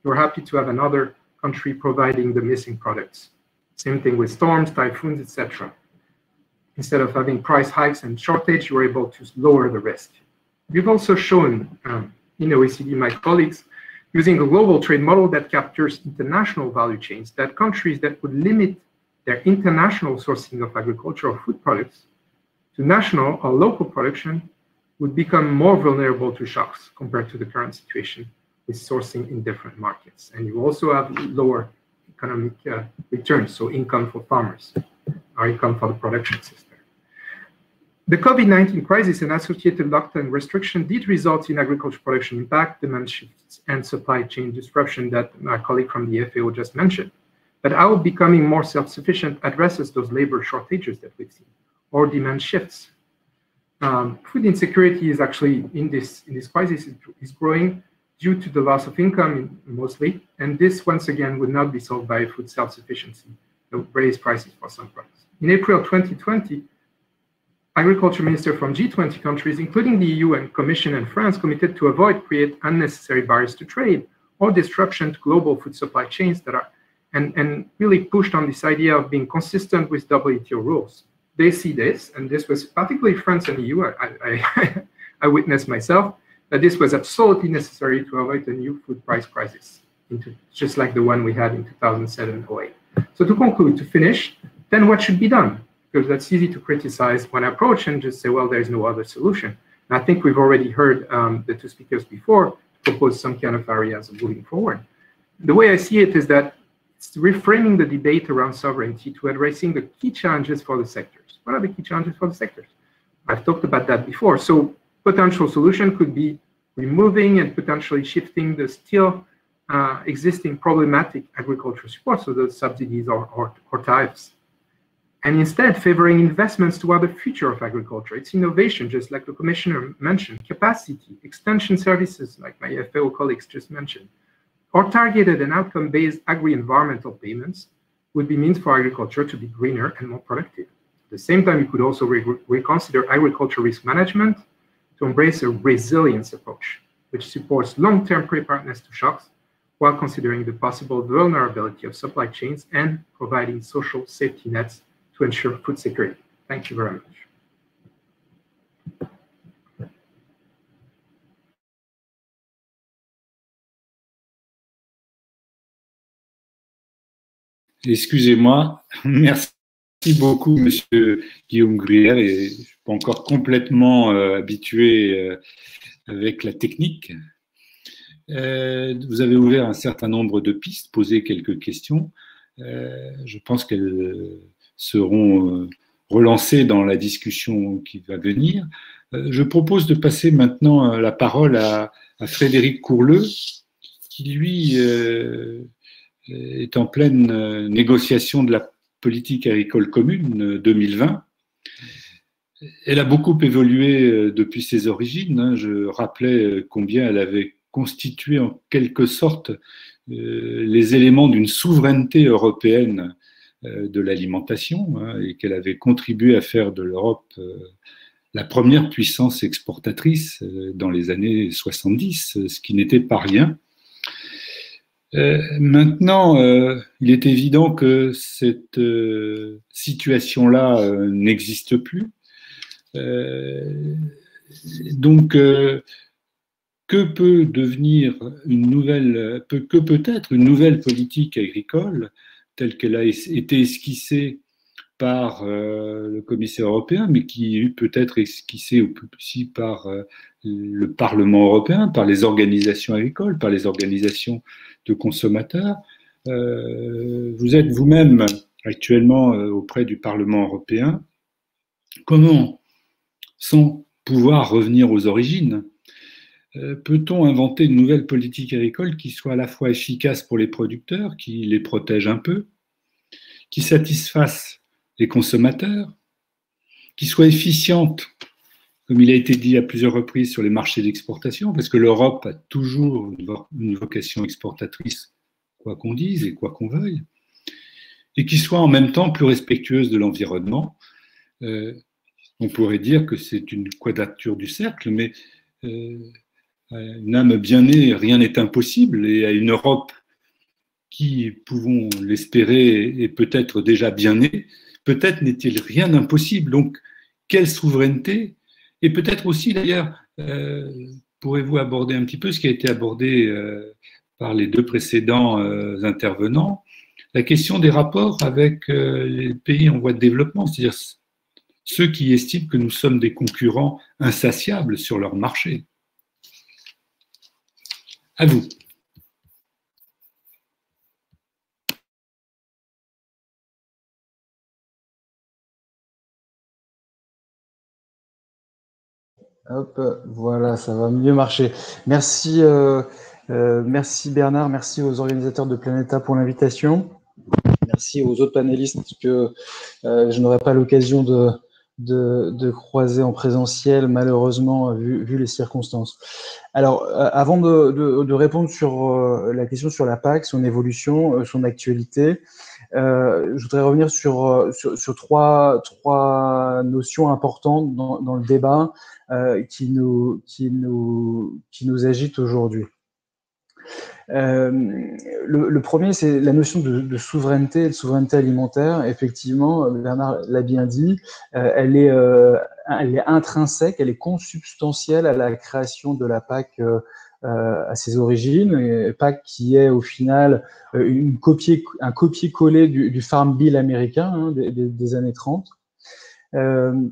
you're happy to have another country providing the missing products. Same thing with storms, typhoons, etc. Instead of having price hikes and shortage, you're able to lower the risk. We've also shown in OECD, my colleagues, using a global trade model that captures international value chains, that countries that would limit their international sourcing of agricultural food products to national or local production would become more vulnerable to shocks compared to the current situation with sourcing in different markets. And you also have lower economic returns, so income for farmers, or income for the production system. The COVID-19 crisis and associated lockdown restriction did result in agriculture production impact, demand shifts, and supply chain disruption that my colleague from the FAO just mentioned. But how becoming more self-sufficient addresses those labor shortages that we've seen, or demand shifts. Food insecurity is actually in this crisis is growing due to the loss of income mostly, and this once again would not be solved by food self-sufficiency. It would raise prices for some products. In April 2020, agriculture ministers from G20 countries, including the EU and Commission and France, committed to create unnecessary barriers to trade or disruption to global food supply chains that are, and really pushed on this idea of being consistent with WTO rules. They see this, and this was particularly France and the EU, I witnessed myself, that this was absolutely necessary to avoid a new food price crisis. just like the one we had in 2007-08. So to conclude, to finish, then what should be done? Because that's easy to criticize one approach and just say, well, there's no other solution. And I think we've already heard the two speakers before propose some kind of areas of moving forward. The way I see it is that it's reframing the debate around sovereignty to addressing the key challenges for the sectors. What are the key challenges for the sectors? I've talked about that before. So potential solution could be removing and potentially shifting the still existing problematic agricultural support, so those subsidies or tariffs, and instead favoring investments toward the future of agriculture. It's innovation, just like the commissioner mentioned, capacity, extension services, like my FAO colleagues just mentioned, or targeted and outcome-based agri-environmental payments would be means for agriculture to be greener and more productive. At the same time, you could also reconsider agriculture risk management to embrace a resilience approach, which supports long-term preparedness to shocks while considering the possible vulnerability of supply chains and providing social safety nets to ensure food security. Thank you very much. Excusez-moi, merci beaucoup, Monsieur Guillaume Gruyère, et je ne suis pas encore complètement habitué avec la technique. Vous avez ouvert un certain nombre de pistes, posé quelques questions. Je pense qu'elles seront relancées dans la discussion qui va venir. Je propose de passer maintenant la parole à Frédéric Courleux, qui lui est en pleine négociation de la politique agricole commune 2020. Elle a beaucoup évolué depuis ses origines. Je rappelais combien elle avait constitué en quelque sorte les éléments d'une souveraineté européenne de l'alimentation, et qu'elle avait contribué à faire de l'Europe la première puissance exportatrice dans les années 70, ce qui n'était pas rien. Maintenant, il est évident que cette situation-là n'existe plus. Donc, que peut devenir que peut être une nouvelle politique agricole telle qu'elle a été esquissée par le commissaire européen, mais qui peut être esquissée aussi par le Parlement européen, par les organisations agricoles, par les organisations de consommateurs. Vous êtes vous-même actuellement auprès du Parlement européen. Comment, sans pouvoir revenir aux origines, peut-on inventer une nouvelle politique agricole qui soit à la fois efficace pour les producteurs, qui les protège un peu, qui satisfasse les consommateurs, qui soit efficiente, comme il a été dit à plusieurs reprises, sur les marchés d'exportation, parce que l'Europe a toujours une vocation exportatrice, quoi qu'on dise et quoi qu'on veuille, et qui soit en même temps plus respectueuse de l'environnement. On pourrait dire que c'est une quadrature du cercle, mais une âme bien née, rien n'est impossible, et à une Europe qui, pouvons l'espérer, est peut-être déjà bien née, peut-être n'est-il rien d'impossible. Donc, quelle souveraineté? Et peut-être aussi, d'ailleurs, pourrez-vous aborder un petit peu ce qui a été abordé par les deux précédents intervenants, la question des rapports avec les pays en voie de développement, c'est-à-dire ceux qui estiment que nous sommes des concurrents insatiables sur leur marché. À vous. Hop, voilà, ça va mieux marcher. Merci, merci Bernard, merci aux organisateurs de Planeta pour l'invitation. Merci aux autres panélistes que je n'aurai pas l'occasion de croiser en présentiel, malheureusement, vu les circonstances. Alors, avant de répondre sur la question sur la PAC, son évolution, son actualité, je voudrais revenir sur trois notions importantes dans le débat qui nous agitent aujourd'hui. Le premier, c'est la notion de souveraineté et de souveraineté alimentaire. Effectivement, Bernard l'a bien dit, elle est intrinsèque, elle est consubstantielle à la création de la PAC à ses origines, et PAC qui est au final un copier-coller du Farm Bill américain hein, des années 30. On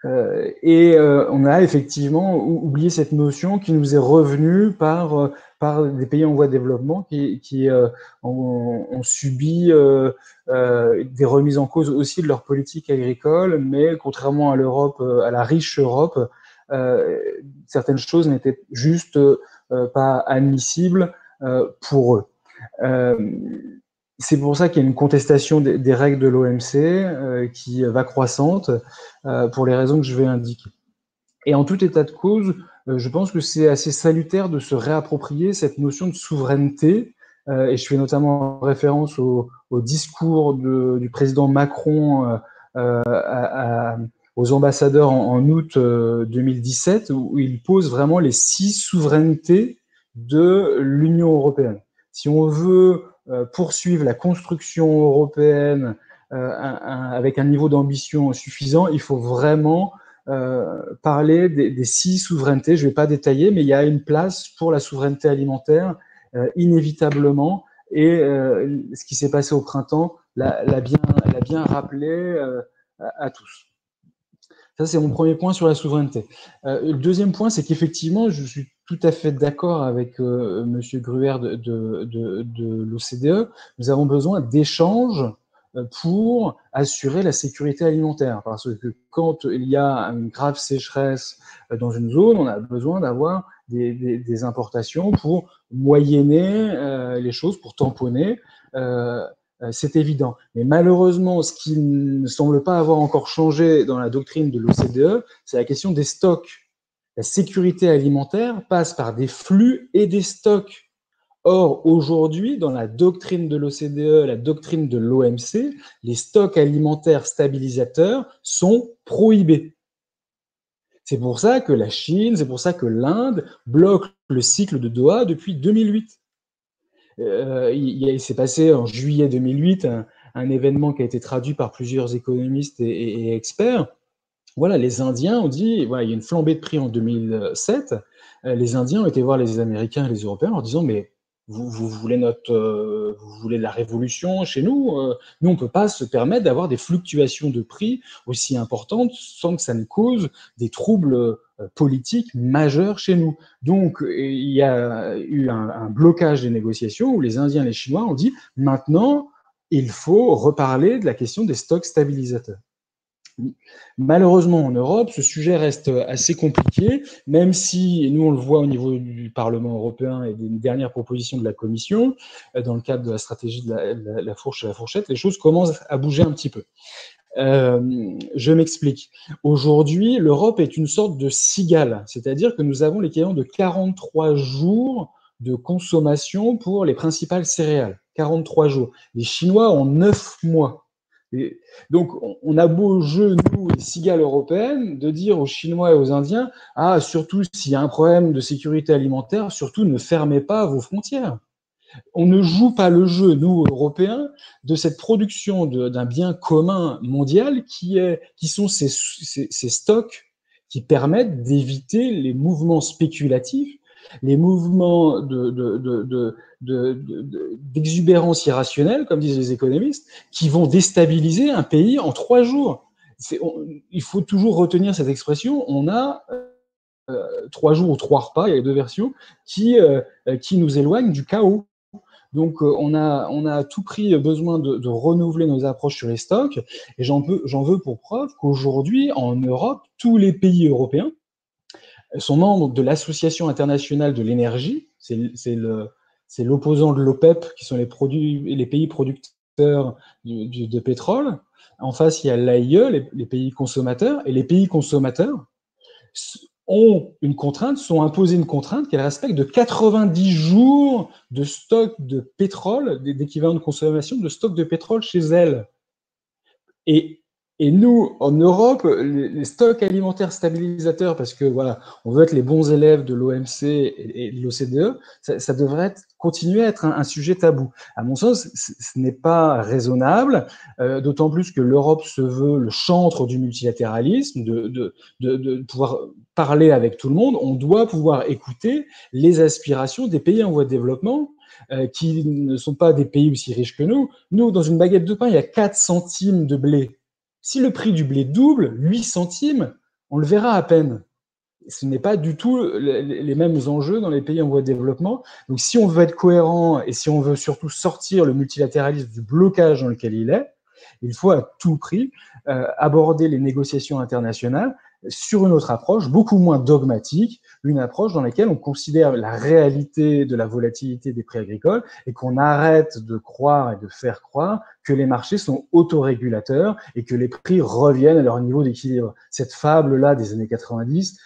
a effectivement oublié cette notion qui nous est revenue par des pays en voie de développement qui ont subi des remises en cause aussi de leur politique agricole, mais contrairement à l'Europe, à la riche Europe, certaines choses n'étaient juste pas admissibles pour eux. C'est pour ça qu'il y a une contestation des règles de l'OMC qui va croissante pour les raisons que je vais indiquer. Et en tout état de cause, je pense que c'est assez salutaire de se réapproprier cette notion de souveraineté. Et je fais notamment référence au discours du président Macron aux ambassadeurs en août 2017, où il pose vraiment les 6 souverainetés de l'Union européenne. Si on veut poursuivre la construction européenne avec un niveau d'ambition suffisant, il faut vraiment parler des 6 souverainetés. Je ne vais pas détailler, mais il y a une place pour la souveraineté alimentaire inévitablement. Et ce qui s'est passé au printemps l'a bien rappelé à tous. Ça, c'est mon premier point sur la souveraineté. Le deuxième point, c'est qu'effectivement, je suis tout à fait d'accord avec M. Gruer de l'OCDE. Nous avons besoin d'échanges pour assurer la sécurité alimentaire. Parce que quand il y a une grave sécheresse dans une zone, on a besoin d'avoir des importations pour moyenner les choses, pour tamponner. C'est évident. Mais malheureusement, ce qui ne semble pas avoir encore changé dans la doctrine de l'OCDE, c'est la question des stocks. La sécurité alimentaire passe par des flux et des stocks. Or, aujourd'hui, dans la doctrine de l'OCDE, la doctrine de l'OMC, les stocks alimentaires stabilisateurs sont prohibés. C'est pour ça que la Chine, c'est pour ça que l'Inde bloque le cycle de Doha depuis 2008. Il s'est passé en juillet 2008 un événement qui a été traduit par plusieurs économistes et experts. Voilà, les Indiens ont dit, voilà, il y a une flambée de prix en 2007. Les Indiens ont été voir les Américains et les Européens en leur disant, mais vous voulez vous voulez de la révolution chez nous? Nous, on ne peut pas se permettre d'avoir des fluctuations de prix aussi importantes sans que ça ne cause des troubles politiques majeurs chez nous. Donc, il y a eu un blocage des négociations où les Indiens et les Chinois ont dit, maintenant, il faut reparler de la question des stocks stabilisateurs. Malheureusement, en Europe, ce sujet reste assez compliqué, même si, nous on le voit au niveau du Parlement européen et des dernières propositions de la Commission, dans le cadre de la stratégie de la fourche et la fourchette, les choses commencent à bouger un petit peu. Je m'explique. Aujourd'hui, l'Europe est une sorte de cigale, c'est-à-dire que nous avons l'équivalent de 43 jours de consommation pour les principales céréales. 43 jours. Les Chinois ont 9 mois. Et donc, on a beau jeu, nous, les cigales européennes, de dire aux Chinois et aux Indiens, ah, surtout s'il y a un problème de sécurité alimentaire, surtout ne fermez pas vos frontières. On ne joue pas le jeu, nous, Européens, de cette production d'un bien commun mondial qui sont ces stocks qui permettent d'éviter les mouvements spéculatifs, les mouvements d'exubérance irrationnelle, comme disent les économistes, qui vont déstabiliser un pays en 3 jours. Il faut toujours retenir cette expression. On a 3 jours ou 3 repas, il y a les 2 versions, qui nous éloignent du chaos. Donc, on a à tout prix besoin de renouveler nos approches sur les stocks. Et j'en veux pour preuve qu'aujourd'hui, en Europe, tous les pays européens sont membres de l'Association internationale de l'énergie, c'est l'opposant de l'OPEP, qui sont les pays producteurs de pétrole. En face, il y a l'AIE, les pays consommateurs, et les pays consommateurs ont une contrainte, sont imposés une contrainte qu'elles respectent de 90 jours de stock de pétrole, d'équivalent de consommation de stock de pétrole chez elles. Et Et nous, en Europe, les stocks alimentaires stabilisateurs, parce que voilà, on veut être les bons élèves de l'OMC et de l'OCDE, ça devrait continuer à être un sujet tabou. À mon sens, ce n'est pas raisonnable, d'autant plus que l'Europe se veut le chantre du multilatéralisme, de pouvoir parler avec tout le monde. On doit pouvoir écouter les aspirations des pays en voie de développement, qui ne sont pas des pays aussi riches que nous. Nous, dans une baguette de pain, il y a 4 centimes de blé. Si le prix du blé double, 8 centimes, on le verra à peine. Ce n'est pas du tout les mêmes enjeux dans les pays en voie de développement. Donc, si on veut être cohérent et si on veut surtout sortir le multilatéralisme du blocage dans lequel il est, il faut à tout prix aborder les négociations internationales sur une autre approche, beaucoup moins dogmatique, une approche dans laquelle on considère la réalité de la volatilité des prix agricoles et qu'on arrête de croire et de faire croire que les marchés sont autorégulateurs et que les prix reviennent à leur niveau d'équilibre. Cette fable-là des années 90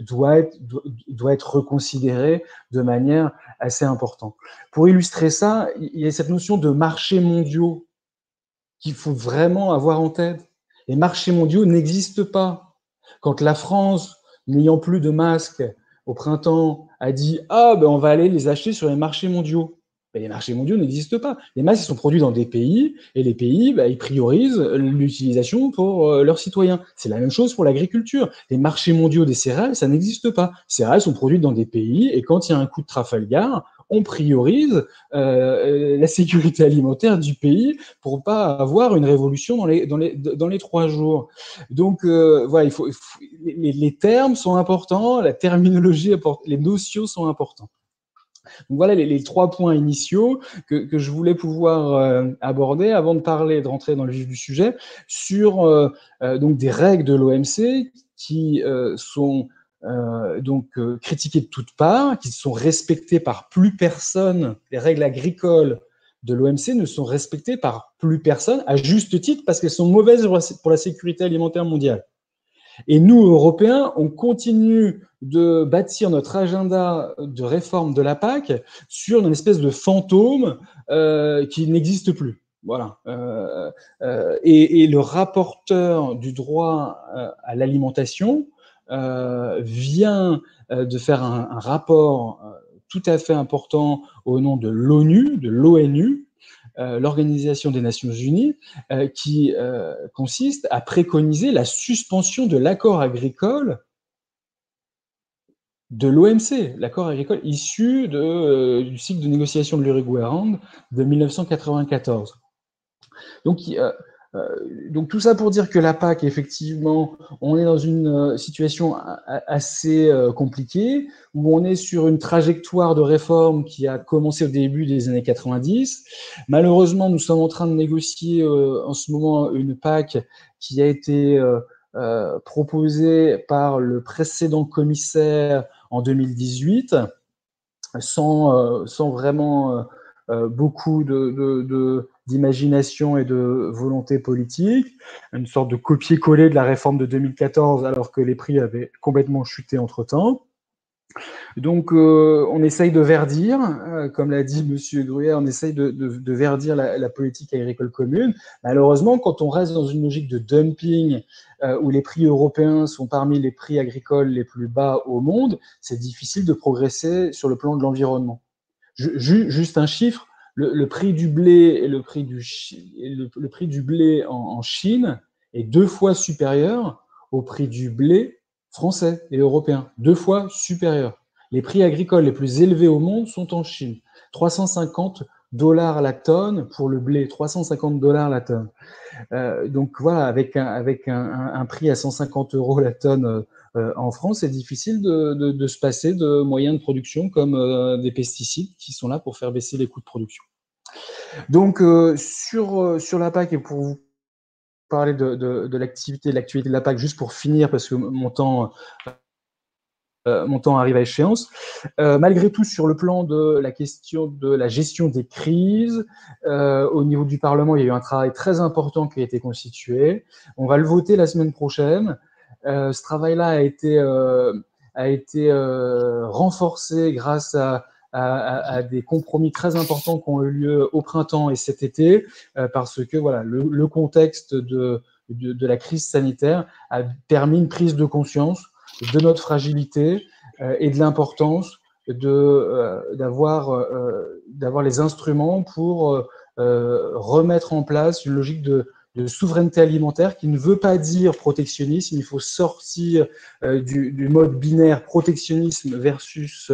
doit être reconsidérée de manière assez importante. Pour illustrer ça, il y a cette notion de marchés mondiaux qu'il faut vraiment avoir en tête. Les marchés mondiaux n'existent pas. Quand la France, n'ayant plus de masques au printemps, a dit « Ah, ben on va aller les acheter sur les marchés mondiaux », ben, les marchés mondiaux n'existent pas. Les masques sont produits dans des pays, et les pays, ben, ils priorisent l'utilisation pour leurs citoyens. C'est la même chose pour l'agriculture. Les marchés mondiaux des céréales, ça n'existe pas. Les céréales sont produites dans des pays, et quand il y a un coup de Trafalgar, on priorise la sécurité alimentaire du pays pour pas avoir une révolution dans les 3 jours. Donc voilà, les termes sont importants, la terminologie, les notions sont importantes. Donc voilà les 3 points initiaux que je voulais pouvoir aborder avant de rentrer dans le vif du sujet sur donc des règles de l'OMC qui sont critiquées de toutes parts, qui sont respectées par plus personne. Les règles agricoles de l'OMC ne sont respectées par plus personne, à juste titre, parce qu'elles sont mauvaises pour la sécurité alimentaire mondiale. Et nous, Européens, on continue de bâtir notre agenda de réforme de la PAC sur une espèce de fantôme qui n'existe plus. Voilà. Et le rapporteur du droit à l'alimentation vient de faire un rapport tout à fait important au nom de l'ONU, de l'ONU, l'Organisation des Nations Unies, qui consiste à préconiser la suspension de l'accord agricole de l'OMC, l'accord agricole issu du cycle de négociation de l'Uruguay Round de 1994. Donc tout ça pour dire que la PAC, effectivement, on est dans une situation assez compliquée, où on est sur une trajectoire de réforme qui a commencé au début des années 90. Malheureusement, nous sommes en train de négocier en ce moment une PAC qui a été proposée par le précédent commissaire en 2018, sans vraiment beaucoup d'imagination et de volonté politique, une sorte de copier-coller de la réforme de 2014 alors que les prix avaient complètement chuté entre-temps. Donc on essaye de verdir, comme l'a dit M. Gruyère, on essaye de verdir la politique agricole commune. Malheureusement, quand on reste dans une logique de dumping où les prix européens sont parmi les prix agricoles les plus bas au monde, c'est difficile de progresser sur le plan de l'environnement. Juste un chiffre, le prix du blé et le prix du blé en Chine est 2 fois supérieur au prix du blé français et européen. 2 fois supérieur. Les prix agricoles les plus élevés au monde sont en Chine. $350 la tonne pour le blé, $350 la tonne. Donc voilà, avec un prix à 150 € la tonne en France, c'est difficile de se passer de moyens de production comme des pesticides qui sont là pour faire baisser les coûts de production. Donc sur la PAC, et pour vous parler de l'activité de la PAC, juste pour finir, parce que mon temps arrive à échéance. Malgré tout, sur le plan de la question de la gestion des crises, au niveau du Parlement, il y a eu un travail très important qui a été constitué. On va le voter la semaine prochaine. Ce travail-là a été renforcé grâce à des compromis très importants qui ont eu lieu au printemps et cet été, parce que voilà, le contexte de de la crise sanitaire a permis une prise de conscience de notre fragilité et de l'importance d'avoir les instruments pour remettre en place une logique de souveraineté alimentaire qui ne veut pas dire protectionnisme. Il faut sortir du mode binaire protectionnisme versus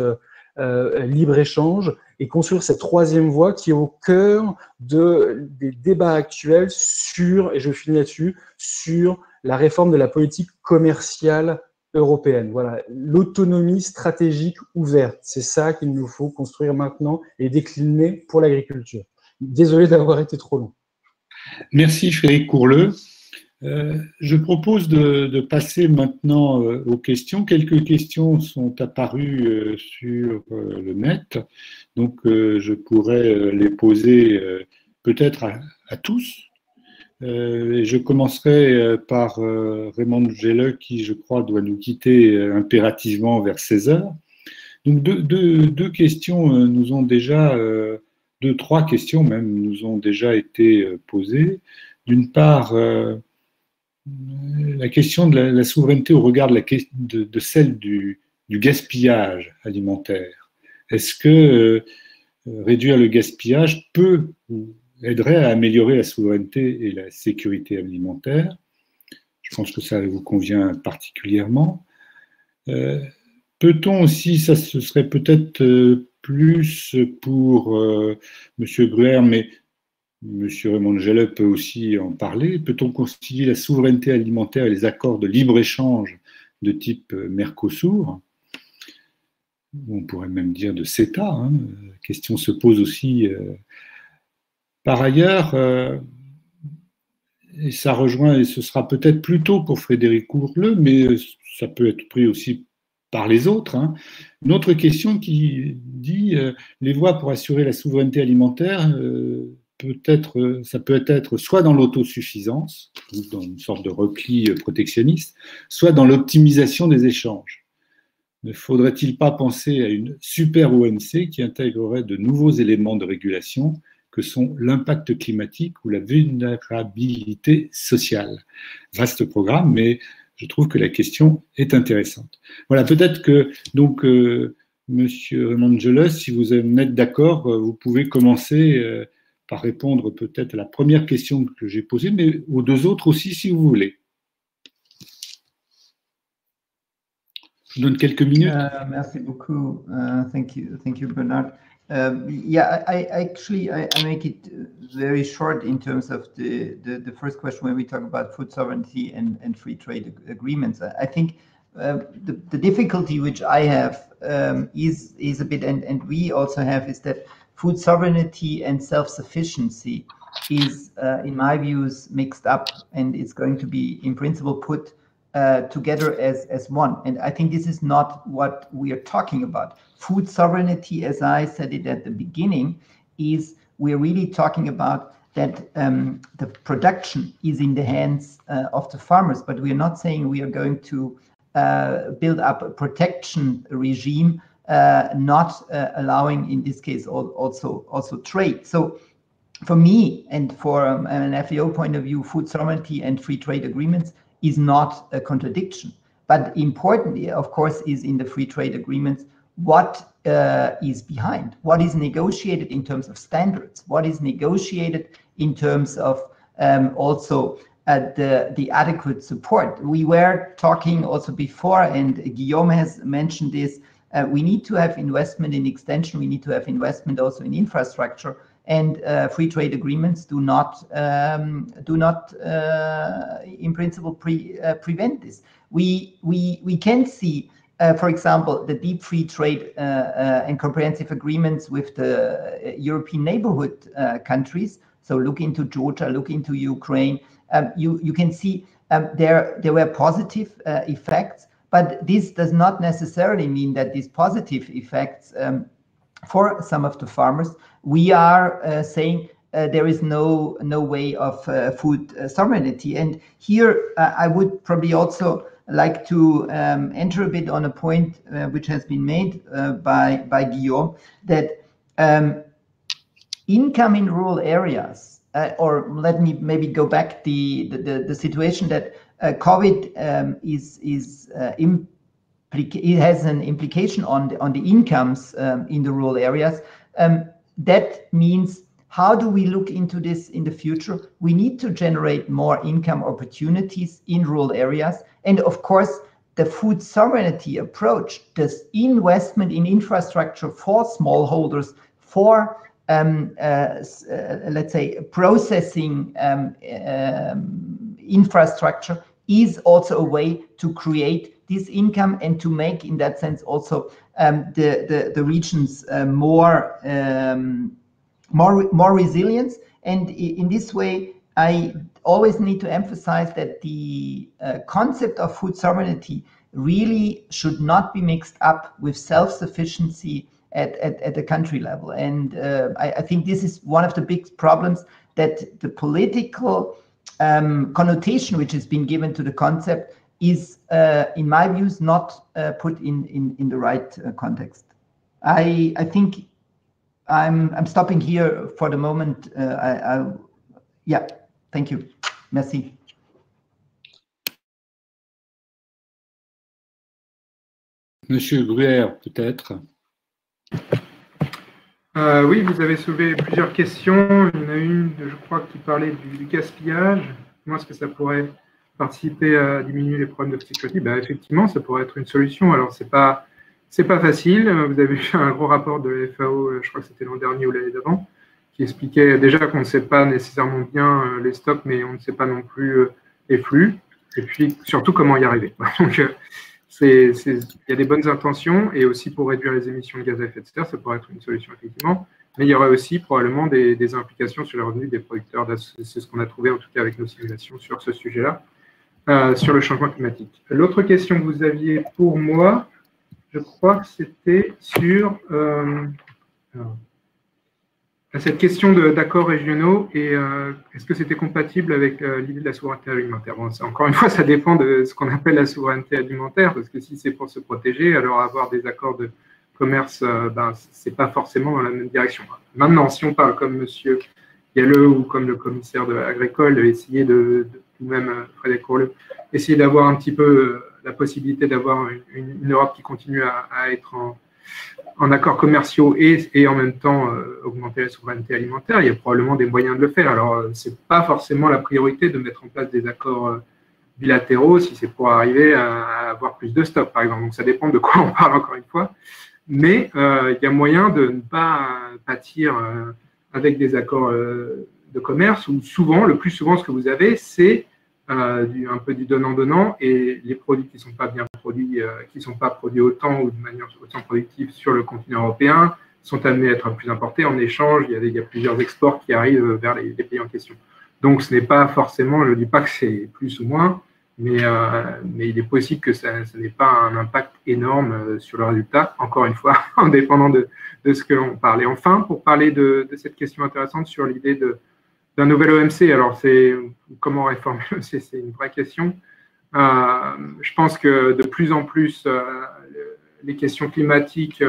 libre-échange et construire cette troisième voie qui est au cœur des débats actuels sur, et je finis là-dessus, sur la réforme de la politique commerciale européenne. Voilà, l'autonomie stratégique ouverte, c'est ça qu'il nous faut construire maintenant et décliner pour l'agriculture. Désolé d'avoir été trop long. Merci Frédéric Courleux. Je propose de passer maintenant aux questions. Quelques questions sont apparues sur le net, donc je pourrais les poser peut-être à tous. Je commencerai par Raymond Gelleux, qui, je crois, doit nous quitter impérativement vers 16 heures. Donc, deux questions nous ont déjà, trois questions même, nous ont déjà été posées. D'une part, la question de la souveraineté au regard de celle du gaspillage alimentaire. Est-ce que réduire le gaspillage aiderait à améliorer la souveraineté et la sécurité alimentaire? Je pense que ça vous convient particulièrement. Peut-on aussi, ça ce serait peut-être plus pour M. Gruer, mais M. Raymond Gelleux peut aussi en parler, peut-on concilier la souveraineté alimentaire et les accords de libre-échange de type Mercosur? On pourrait même dire de CETA. La question se pose aussi. Par ailleurs, et ça rejoint, et ce sera peut-être plus tôt pour Frédéric Courleux, mais ça peut être pris aussi par les autres. Une autre question qui dit les voies pour assurer la souveraineté alimentaire, ça peut être soit dans l'autosuffisance, dans une sorte de repli protectionniste, soit dans l'optimisation des échanges. Ne faudrait-il pas penser à une super OMC qui intégrerait de nouveaux éléments de régulation que sont l'impact climatique ou la vulnérabilité sociale? Vaste programme, mais je trouve que la question est intéressante. Voilà, peut-être que, donc, Monsieur Raymond Gelleux, si vous en êtes d'accord, vous pouvez commencer par répondre peut-être à la première question que j'ai posée, mais aux deux autres aussi, si vous voulez. Je vous donne quelques minutes. Merci beaucoup. Thank you, Bernard. Yeah, I make it very short in terms of the first question when we talk about food sovereignty and free trade agreements. I think the difficulty which I have is a bit, and we also have, is that food sovereignty and self-sufficiency is, in my views, mixed up, and it's going to be, in principle, put together as one. And I think this is not what we are talking about. Food sovereignty, as I said it at the beginning, is we're really talking about that the production is in the hands of the farmers, but we are not saying we are going to build up a protection regime, not allowing, in this case, also trade. So for me, and for an FAO point of view, food sovereignty and free trade agreements is not a contradiction. But importantly, of course, is in the free trade agreements, what is behind, what is negotiated in terms of standards, what is negotiated in terms of also the adequate support. We were talking also before, and Guillaume has mentioned this, we need to have investment in extension, we need to have investment also in infrastructure, and free trade agreements do not in principle prevent this. We can see, for example, the deep free trade and comprehensive agreements with the European neighborhood countries. So look into Georgia, look into Ukraine. You can see there were positive effects, but this does not necessarily mean that these positive effects for some of the farmers, we are saying there is no way of food sovereignty. And here I would probably also like to enter a bit on a point which has been made by Guillaume, that income in rural areas or let me maybe go back the situation that COVID it has an implication on the incomes in the rural areas. That means, how do we look into this in the future? We need to generate more income opportunities in rural areas. And of course, the food sovereignty approach, this investment in infrastructure for smallholders, for let's say processing infrastructure, is also a way to create this income and to make, in that sense, also the regions more resilience. And in this way, I always need to emphasize that the concept of food sovereignty really should not be mixed up with self-sufficiency at the country level. And I think this is one of the big problems, that the political connotation which has been given to the concept is, in my views, not put in the right context. I think I'm stopping here for the moment. Yeah, thank you. Merci. Monsieur Gruer, peut-être. Oui, vous avez soulevé plusieurs questions. Il y en a une, je crois, qui parlait du gaspillage. Comment est-ce que ça pourrait participer à diminuer les problèmes de sécurité? Effectivement, ça pourrait être une solution. Alors, c'est pas facile. Vous avez vu un gros rapport de la FAO, je crois que c'était l'an dernier ou l'année d'avant, qui expliquait déjà qu'on ne sait pas nécessairement bien les stocks, mais on ne sait pas non plus les flux, et puis surtout comment y arriver. Donc, il y a des bonnes intentions, et aussi pour réduire les émissions de gaz à effet de serre, ça pourrait être une solution, effectivement, mais il y aurait aussi probablement des implications sur les revenus des producteurs. C'est ce qu'on a trouvé, en tout cas, avec nos simulations sur ce sujet-là, sur le changement climatique. L'autre question que vous aviez pour moi, je crois que c'était sur cette question d'accords régionaux et est-ce que c'était compatible avec l'idée de la souveraineté alimentaire. Bon, encore une fois, ça dépend de ce qu'on appelle la souveraineté alimentaire, parce que si c'est pour se protéger, alors avoir des accords de commerce, c'est pas forcément dans la même direction. Maintenant, si on parle comme M. Galleux ou comme le commissaire agricole, essayer ou même Frédéric Courleux, essayer d'avoir un petit peu la possibilité d'avoir une Europe qui continue à être en accords commerciaux et en même temps augmenter la souveraineté alimentaire, il y a probablement des moyens de le faire. Alors, ce n'est pas forcément la priorité de mettre en place des accords bilatéraux si c'est pour arriver à avoir plus de stocks, par exemple. Donc, ça dépend de quoi on parle, encore une fois. Mais il y a moyen de ne pas pâtir avec des accords de commerce où souvent, le plus souvent, ce que vous avez, c'est un peu du donnant-donnant, et les produits qui ne sont pas bien produits, qui ne sont pas produits autant ou de manière autant productive sur le continent européen, sont amenés à être plus importés. En échange, il y a plusieurs exports qui arrivent vers les pays en question. Donc, ce n'est pas forcément, je ne dis pas que c'est plus ou moins, mais il est possible que ça n'ait pas un impact énorme sur le résultat, encore une fois, en dépendant de ce que l'on parle. Et enfin, pour parler de cette question intéressante sur l'idée d'un nouvel OMC, alors comment réformer l'OMC, c'est une vraie question. Je pense que de plus en plus, les questions climatiques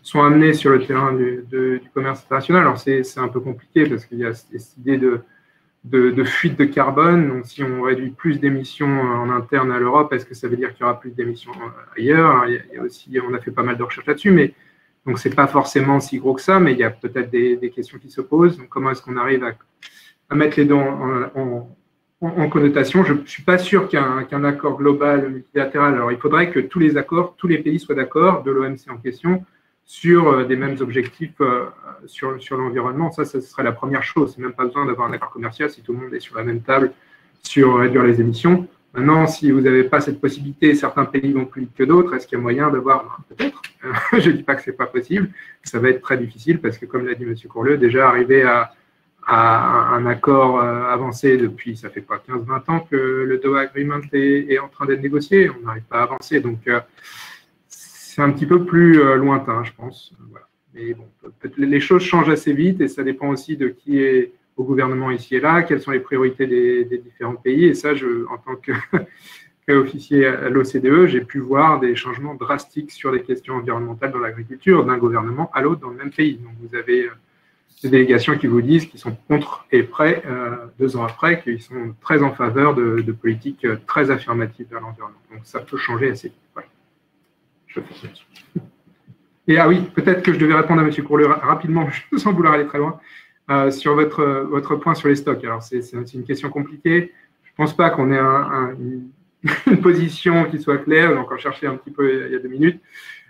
sont amenées sur le terrain du commerce international. Alors c'est un peu compliqué parce qu'il y a cette idée de fuite de carbone. Donc si on réduit plus d'émissions en interne à l'Europe, est-ce que ça veut dire qu'il y aura plus d'émissions ailleurs? Il y a aussi, on a fait pas mal de recherches là-dessus, mais donc c'est pas forcément si gros que ça, mais il y a peut-être des questions qui se posent. Donc comment est-ce qu'on arrive à mettre les deux en connotation? Je ne suis pas sûr qu'un accord global multilatéral. Alors, il faudrait que tous les pays soient d'accord de l'OMC en question sur des mêmes objectifs sur l'environnement. Ça serait la première chose. C'est même pas besoin d'avoir un accord commercial si tout le monde est sur la même table sur réduire les émissions. Maintenant, si vous n'avez pas cette possibilité, certains pays vont plus vite que d'autres. Est-ce qu'il y a moyen d'avoir, peut-être, je ne dis pas que ce n'est pas possible, ça va être très difficile parce que, comme l'a dit M. Courleux, déjà arriver à un accord avancé depuis, ça fait pas 15-20 ans que le Doha Agreement est en train d'être négocié, on n'arrive pas à avancer, donc c'est un petit peu plus lointain, je pense. Voilà. Mais bon, les choses changent assez vite et ça dépend aussi de qui est au gouvernement ici et là, quelles sont les priorités des différents pays, et ça, en tant qu'officier à l'OCDE, j'ai pu voir des changements drastiques sur les questions environnementales dans l'agriculture d'un gouvernement à l'autre dans le même pays. Donc vous avez des délégations qui vous disent qu'ils sont contre et prêts, 2 ans après, qu'ils sont très en faveur de politiques très affirmatives vers l'environnement. Donc ça peut changer assez vite. Voilà. Je fais ça dessus. Et ah oui, peut-être que je devais répondre à M. Courleux rapidement, sans vouloir aller très loin, sur votre point sur les stocks. Alors c'est une question compliquée. Je ne pense pas qu'on ait une position qui soit claire. J'ai encore cherché un petit peu il y a 2 minutes.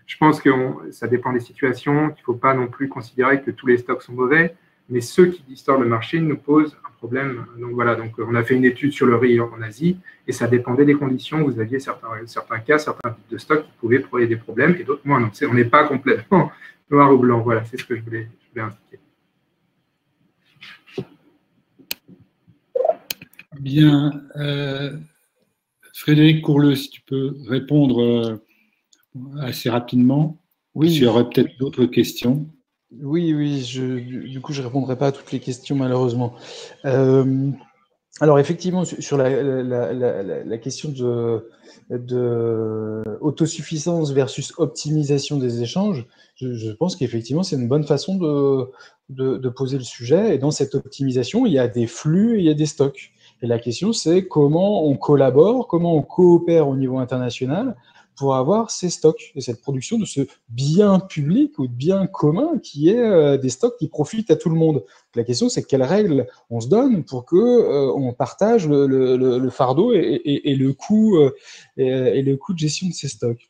Je pense que ça dépend des situations, qu'il ne faut pas non plus considérer que tous les stocks sont mauvais, mais ceux qui distordent le marché nous posent un problème. Donc voilà, donc on a fait une étude sur le riz en Asie, et ça dépendait des conditions. Vous aviez certains cas, certains types de stocks qui pouvaient poser des problèmes, et d'autres moins. Donc on n'est pas complètement noir ou blanc. Voilà, c'est ce que je voulais indiquer. Bien. Frédéric Courleux, si tu peux répondre assez rapidement. Oui. Il y aurait peut-être d'autres questions. Oui, du coup, je ne répondrai pas à toutes les questions, malheureusement. Alors, effectivement, sur la question de autosuffisance versus optimisation des échanges, je pense qu'effectivement, c'est une bonne façon de poser le sujet. Et dans cette optimisation, il y a des flux et il y a des stocks. Et la question, c'est comment on collabore, comment on coopère au niveau international pour avoir ces stocks et cette production de ce bien public ou de bien commun qui est des stocks qui profitent à tout le monde. La question, c'est quelles règles on se donne pour que on partage le fardeau et le coût de gestion de ces stocks.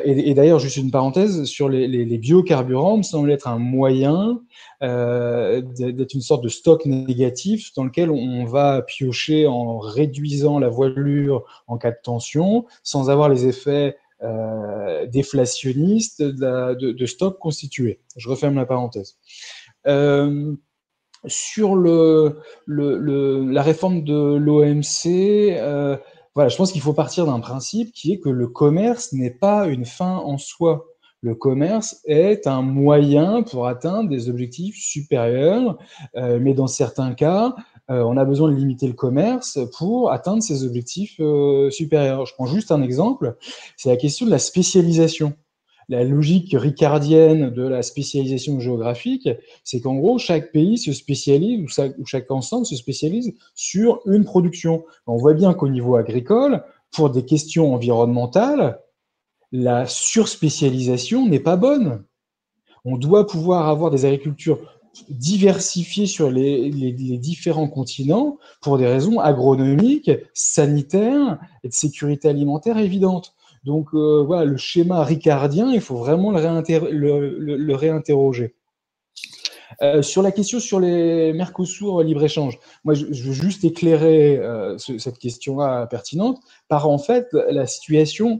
Et d'ailleurs, juste une parenthèse, sur les biocarburants, me semble être un moyen d'être une sorte de stock négatif dans lequel on va piocher en réduisant la voilure en cas de tension, sans avoir les effets déflationnistes de stock constitué. Je referme la parenthèse. Sur la réforme de l'OMC, voilà, je pense qu'il faut partir d'un principe qui est que le commerce n'est pas une fin en soi. Le commerce est un moyen pour atteindre des objectifs supérieurs, mais dans certains cas, on a besoin de limiter le commerce pour atteindre ces objectifs supérieurs. Je prends juste un exemple, c'est la question de la spécialisation. La logique ricardienne de la spécialisation géographique, c'est qu'en gros, chaque pays se spécialise, ou chaque ensemble se spécialise sur une production. On voit bien qu'au niveau agricole, pour des questions environnementales, la surspécialisation n'est pas bonne. On doit pouvoir avoir des agricultures diversifiées sur les différents continents pour des raisons agronomiques, sanitaires et de sécurité alimentaire évidentes. Donc voilà, le schéma ricardien, il faut vraiment le réinterroger. Sur la question sur les Mercosur libre-échange, moi je veux juste éclairer cette question-là pertinente par en fait la situation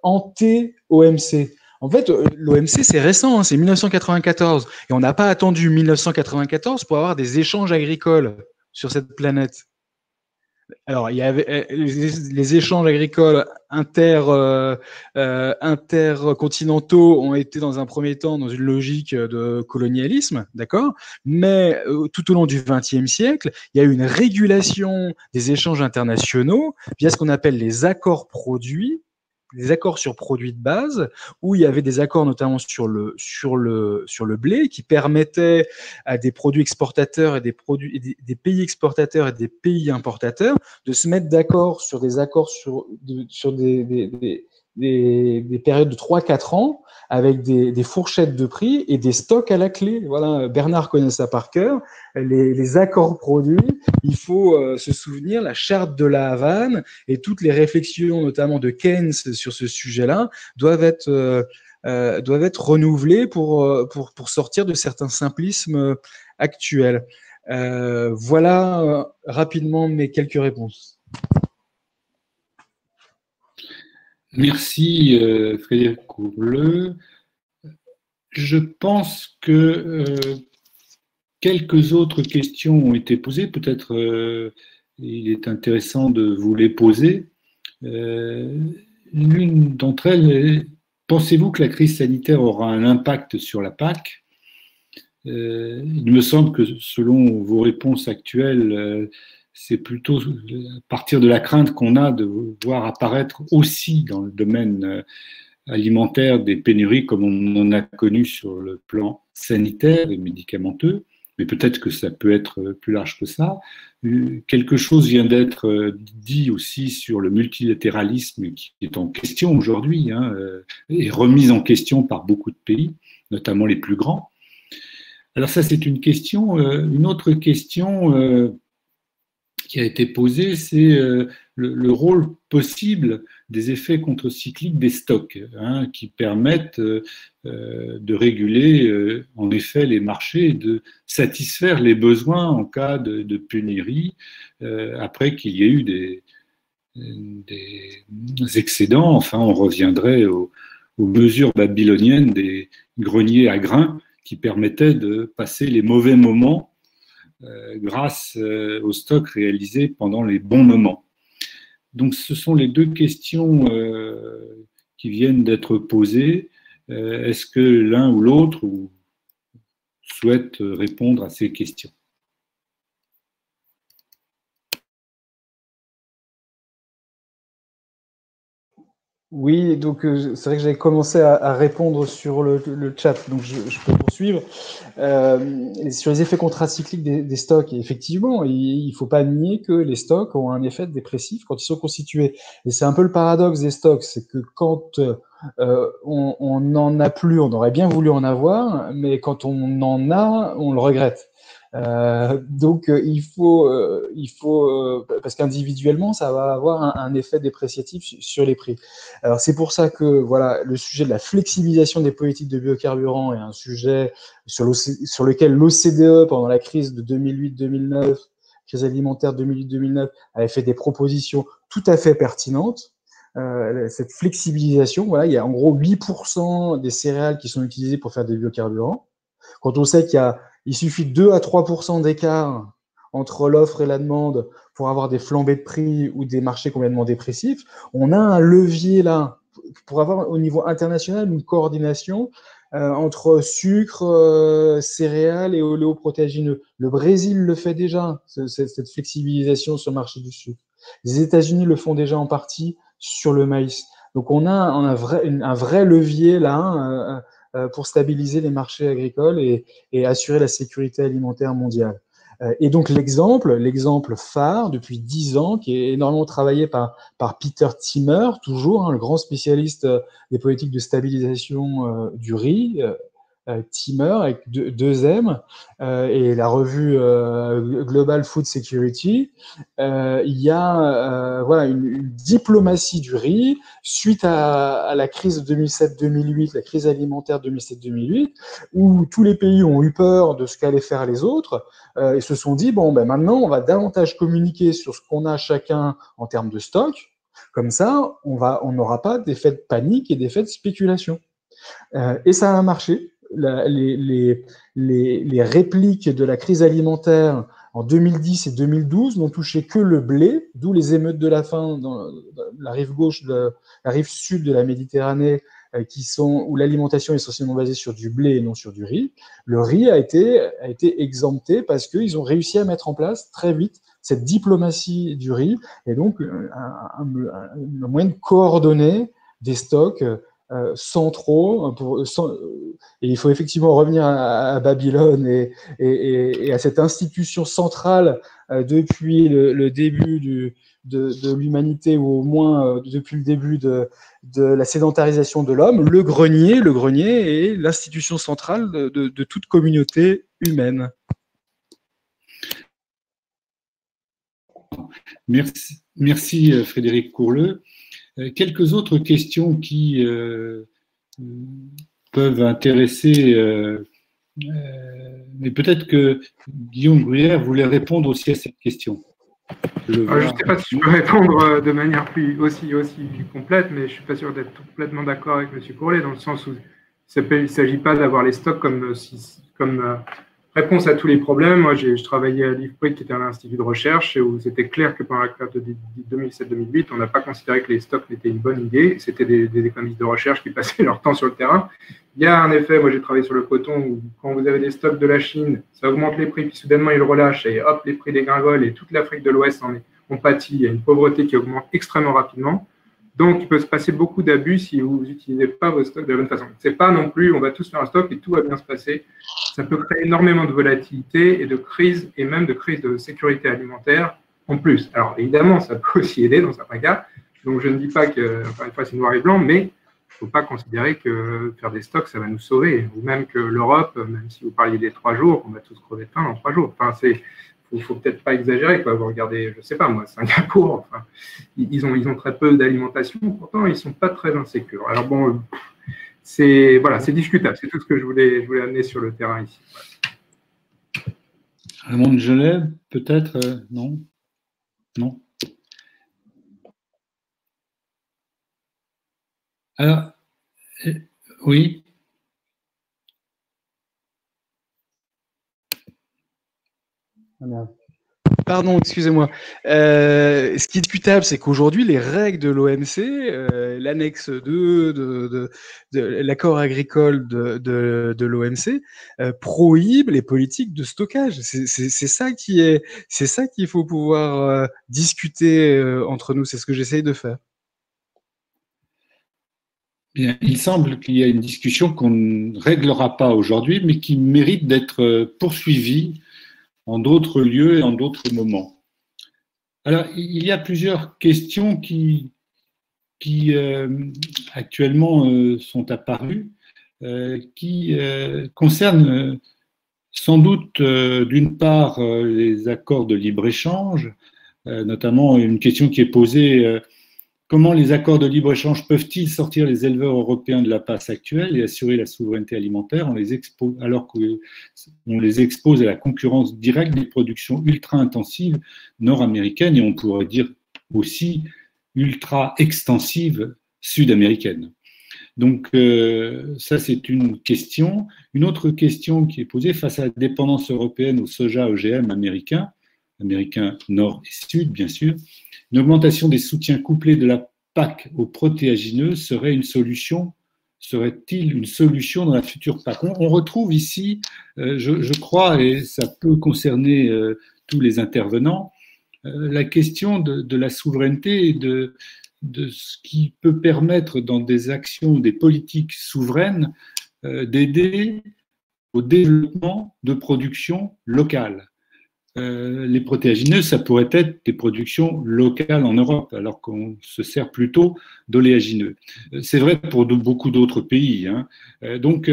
ante-OMC. En fait, l'OMC, c'est récent, hein, c'est 1994. Et on n'a pas attendu 1994 pour avoir des échanges agricoles sur cette planète. Alors, il y avait les échanges agricoles intercontinentaux ont été dans un premier temps dans une logique de colonialisme, d'accord ? Mais tout au long du XXe siècle, il y a eu une régulation des échanges internationaux via ce qu'on appelle les accords produits, des accords sur produits de base, où il y avait des accords notamment sur le blé qui permettaient à des produits exportateurs et des pays exportateurs et des pays importateurs de se mettre d'accord sur des accords sur des périodes de 3-4 ans avec des fourchettes de prix et des stocks à la clé. Voilà, Bernard connaît ça par cœur. Les accords produits, il faut se souvenir, la charte de la Havane et toutes les réflexions, notamment de Keynes sur ce sujet-là, doivent être renouvelées pour sortir de certains simplismes actuels. Voilà rapidement mes quelques réponses. Merci Frédéric Courleux. Je pense que quelques autres questions ont été posées. Peut-être il est intéressant de vous les poser. L'une d'entre elles est: pensez-vous que la crise sanitaire aura un impact sur la PAC ? Il me semble que selon vos réponses actuelles, c'est plutôt à partir de la crainte qu'on a de voir apparaître aussi dans le domaine alimentaire des pénuries comme on en a connu sur le plan sanitaire et médicamenteux. mais peut-être que ça peut être plus large que ça. Quelque chose vient d'être dit aussi sur le multilatéralisme qui est en question aujourd'hui, et remis en question par beaucoup de pays, notamment les plus grands. Alors ça, c'est une question. Une autre question qui a été posée, c'est le rôle possible des effets contre-cycliques des stocks, qui permettent de réguler en effet les marchés et de satisfaire les besoins en cas de pénurie, après qu'il y ait eu des excédents. Enfin, on reviendrait aux mesures babyloniennes des greniers à grains qui permettaient de passer les mauvais moments grâce aux stocks réalisés pendant les bons moments. Donc ce sont les deux questions qui viennent d'être posées. Est-ce que l'un ou l'autre souhaite répondre à ces questions? Oui, donc c'est vrai que j'avais commencé à répondre sur le chat, donc je peux poursuivre. Sur les effets contracycliques des stocks, effectivement, il ne faut pas nier que les stocks ont un effet dépressif quand ils sont constitués. Et c'est un peu le paradoxe des stocks, c'est que quand on n'en a plus, on aurait bien voulu en avoir, mais quand on en a, on le regrette. Donc il faut parce qu'individuellement ça va avoir un effet dépréciatif sur les prix. Alors c'est pour ça que voilà, le sujet de la flexibilisation des politiques de biocarburants est un sujet sur lequel l'OCDE pendant la crise de 2008-2009, crise alimentaire 2008-2009, avait fait des propositions tout à fait pertinentes. Cette flexibilisation, voilà, il y a en gros 8% des céréales qui sont utilisées pour faire des biocarburants. Quand on sait qu'il suffit 2 à 3% d'écart entre l'offre et la demande pour avoir des flambées de prix ou des marchés complètement dépressifs, on a un levier là pour avoir au niveau international une coordination entre sucre, céréales et oléoprotéagineux. Le Brésil le fait déjà, cette flexibilisation sur le marché du sucre. Les États-Unis le font déjà en partie sur le maïs. Donc on a un vrai levier là pour stabiliser les marchés agricoles et assurer la sécurité alimentaire mondiale. Et donc l'exemple phare depuis 10 ans, qui est énormément travaillé par Peter Timmer, toujours, le grand spécialiste des politiques de stabilisation du riz, Timmer avec 2M, et la revue Global Food Security, il y a voilà, une diplomatie du riz suite à la crise de 2007-2008, la crise alimentaire 2007-2008, où tous les pays ont eu peur de ce qu'allaient faire les autres et se sont dit, bon, ben maintenant, on va davantage communiquer sur ce qu'on a chacun en termes de stock, comme ça, on n'aura pas d'effet de panique et d'effet de spéculation. Et ça a marché. Les répliques de la crise alimentaire en 2010 et 2012 n'ont touché que le blé, d'où les émeutes de la faim dans la rive gauche, la rive sud de la Méditerranée, où l'alimentation est essentiellement basée sur du blé et non sur du riz. Le riz a été exempté parce qu'ils ont réussi à mettre en place très vite cette diplomatie du riz et donc un moyen de coordonner des stocks centraux et il faut effectivement revenir à Babylone et à cette institution centrale depuis le début de l'humanité, ou au moins depuis le début de la sédentarisation de l'homme, le grenier est l'institution centrale de toute communauté humaine. Merci Frédéric Courleux. Quelques autres questions qui peuvent intéresser, mais peut-être que Guillaume Bruyère voulait répondre aussi à cette question. Je ne sais pas si je peux répondre de manière aussi complète, mais je ne suis pas sûr d'être complètement d'accord avec M. Courlet, dans le sens où il ne s'agit pas d'avoir les stocks comme réponse à tous les problèmes. Moi, je travaillais à l'IFPRI, qui était un institut de recherche, et où c'était clair que pendant la période de 2007-2008, on n'a pas considéré que les stocks étaient une bonne idée. C'était des économistes de recherche qui passaient leur temps sur le terrain. Il y a un effet, moi j'ai travaillé sur le coton, où quand vous avez des stocks de la Chine, ça augmente les prix, puis soudainement ils le relâchent, et hop, les prix dégringolent, et toute l'Afrique de l'Ouest en pâtit. Il y a une pauvreté qui augmente extrêmement rapidement. Donc, il peut se passer beaucoup d'abus si vous n'utilisez pas vos stocks de la bonne façon. Ce n'est pas non plus, on va tous faire un stock et tout va bien se passer. Ça peut créer énormément de volatilité et de crise, et même de crise de sécurité alimentaire en plus. Alors, évidemment, ça peut aussi aider dans certains cas. Donc, je ne dis pas que, encore une fois, c'est noir et blanc, mais il ne faut pas considérer que faire des stocks, ça va nous sauver. Ou même que l'Europe, même si vous parliez des 3 jours, on va tous crever de faim dans 3 jours. Enfin, il ne faut peut-être pas exagérer, quoi. Vous regardez, je ne sais pas moi, Singapour, enfin, ils ont très peu d'alimentation, pourtant ils ne sont pas très insécures. Alors bon, c'est discutable, c'est tout ce que je voulais amener sur le terrain ici. Raymond Gellet, peut-être non. Non. Alors, oui. Pardon, excusez-moi. Ce qui est discutable, c'est qu'aujourd'hui, les règles de l'OMC, l'annexe 2 de l'accord agricole de l'OMC, prohibe les politiques de stockage. C'est ça qu'il faut pouvoir discuter entre nous. C'est ce que j'essaye de faire. Bien, il semble qu'il y a une discussion qu'on ne réglera pas aujourd'hui, mais qui mérite d'être poursuivie en d'autres lieux et en d'autres moments. Alors, il y a plusieurs questions qui actuellement sont apparues, qui concernent sans doute d'une part les accords de libre-échange, notamment une question qui est posée, comment les accords de libre-échange peuvent-ils sortir les éleveurs européens de la passe actuelle et assurer la souveraineté alimentaire alors qu'on les expose à la concurrence directe des productions ultra-intensives nord-américaines et on pourrait dire aussi ultra-extensives sud-américaines. Donc ça, c'est une question. Une autre question qui est posée face à la dépendance européenne au soja OGM américain nord et sud, bien sûr, une augmentation des soutiens couplés de la PAC aux protéagineux serait-il une solution dans la future PAC? On retrouve ici, je crois, et ça peut concerner tous les intervenants, la question de la souveraineté et de ce qui peut permettre dans des actions, des politiques souveraines, d'aider au développement de production locale. Les protéagineux, ça pourrait être des productions locales en Europe, alors qu'on se sert plutôt d'oléagineux. C'est vrai pour beaucoup d'autres pays. Hein. Donc,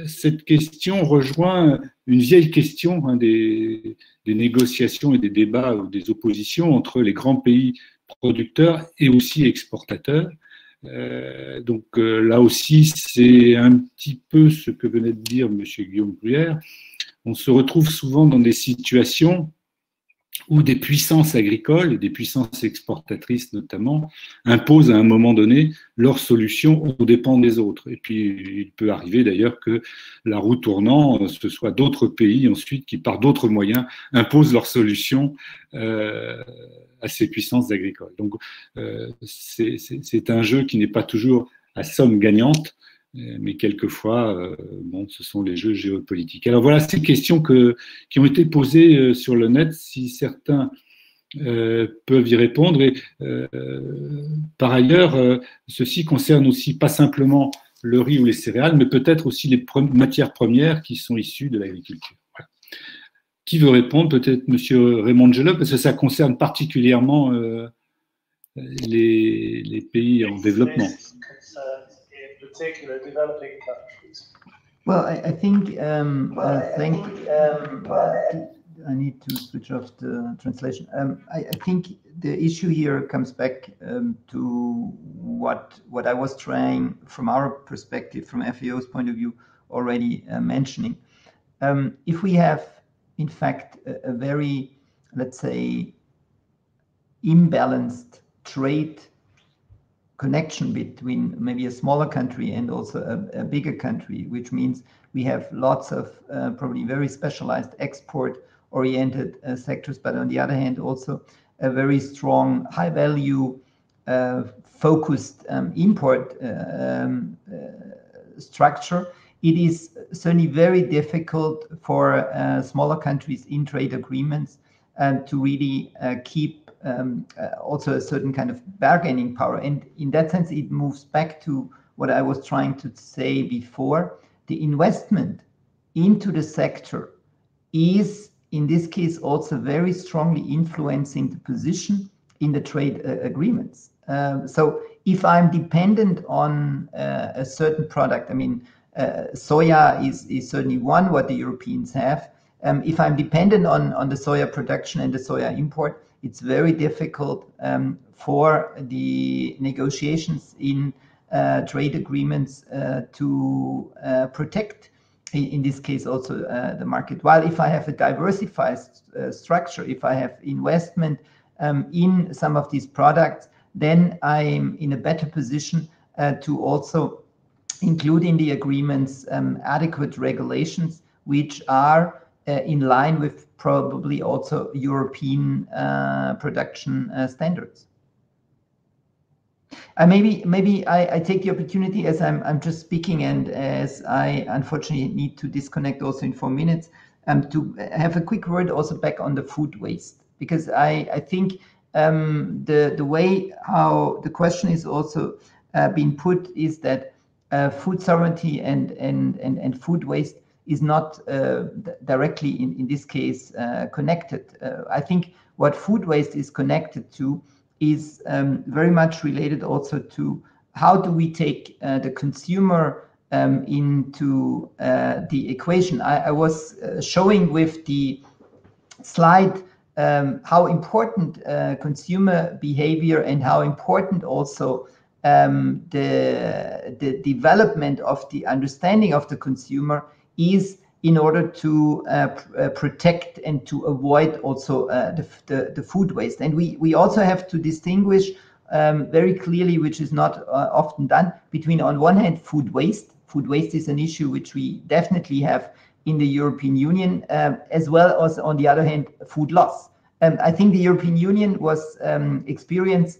cette question rejoint une vieille question des négociations et des débats ou des oppositions entre les grands pays producteurs et aussi exportateurs. Donc là aussi, c'est un petit peu ce que venait de dire M. Guillaume Bruyère. On se retrouve souvent dans des situations où des puissances agricoles et des puissances exportatrices notamment imposent à un moment donné leurs solutions aux dépens des autres. Et puis il peut arriver d'ailleurs que la roue tournant, ce soit d'autres pays ensuite qui par d'autres moyens imposent leurs solutions à ces puissances agricoles. Donc c'est un jeu qui n'est pas toujours à somme gagnante, mais quelquefois, ce sont les jeux géopolitiques. Alors voilà ces questions qui ont été posées sur le net, si certains peuvent y répondre. Et par ailleurs, ceci concerne aussi pas simplement le riz ou les céréales, mais peut-être aussi les matières premières qui sont issues de l'agriculture. Voilà. Qui veut répondre? Peut-être M. Raymond Gellet, parce que ça concerne particulièrement les pays en développement. Particular developing countries. Well, I think I need to switch off the translation. I think the issue here comes back to what I was trying, from our perspective, from FAO's point of view, already mentioning. If we have, in fact, a very, let's say, imbalanced trade connection between maybe a smaller country and also a bigger country, which means we have lots of probably very specialized export-oriented sectors, but on the other hand, also a very strong, high-value, focused import structure. It is certainly very difficult for smaller countries in trade agreements to really keep also a certain kind of bargaining power. And in that sense, it moves back to what I was trying to say before. The investment into the sector is, in this case, also very strongly influencing the position in the trade agreements. So if I'm dependent on a certain product, I mean, soya is certainly one what the Europeans have. If I'm dependent on the soya production and the soya import, it's very difficult for the negotiations in trade agreements to protect, in this case, also the market. While if I have a diversified structure, if I have investment in some of these products, then I'm in a better position to also include in the agreements adequate regulations, which are in line with probably also European production standards. Maybe I take the opportunity, as I'm just speaking and as I unfortunately need to disconnect also in 4 minutes, to have a quick word also back on the food waste, because I think the way how the question is also being put is that food sovereignty and food waste is not directly in this case connected. I think what food waste is connected to is very much related also to how do we take the consumer into the equation. I was showing with the slide how important consumer behavior and how important also the development of the understanding of the consumer is in order to protect and to avoid also the food waste. And we also have to distinguish very clearly, which is not often done, between on one hand food waste. Food waste is an issue which we definitely have in the European Union, as well as on the other hand food loss. I think the European Union was experienced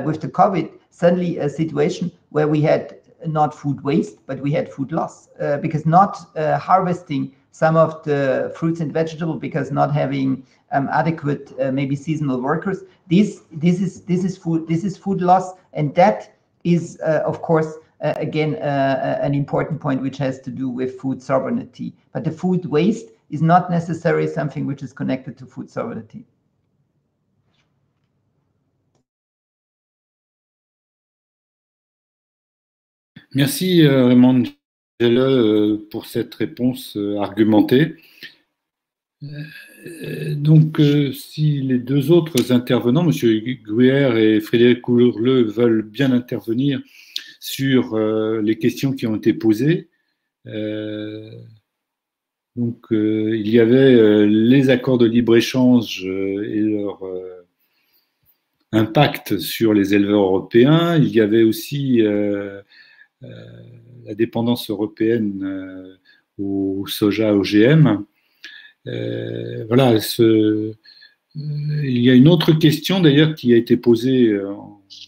with the COVID suddenly a situation where we had not food waste, but we had food loss because not harvesting some of the fruits and vegetables, because not having adequate maybe seasonal workers. This is food loss, and that is of course again an important point which has to do with food sovereignty. But the food waste is not necessarily something which is connected to food sovereignty. Merci Raymond pour cette réponse argumentée. Donc, si les deux autres intervenants, M. Gruyer et Frédéric Courleux, veulent bien intervenir sur les questions qui ont été posées. Donc, il y avait les accords de libre-échange et leur impact sur les éleveurs européens. Il y avait aussi la dépendance européenne au soja OGM. Voilà, il y a une autre question d'ailleurs qui a été posée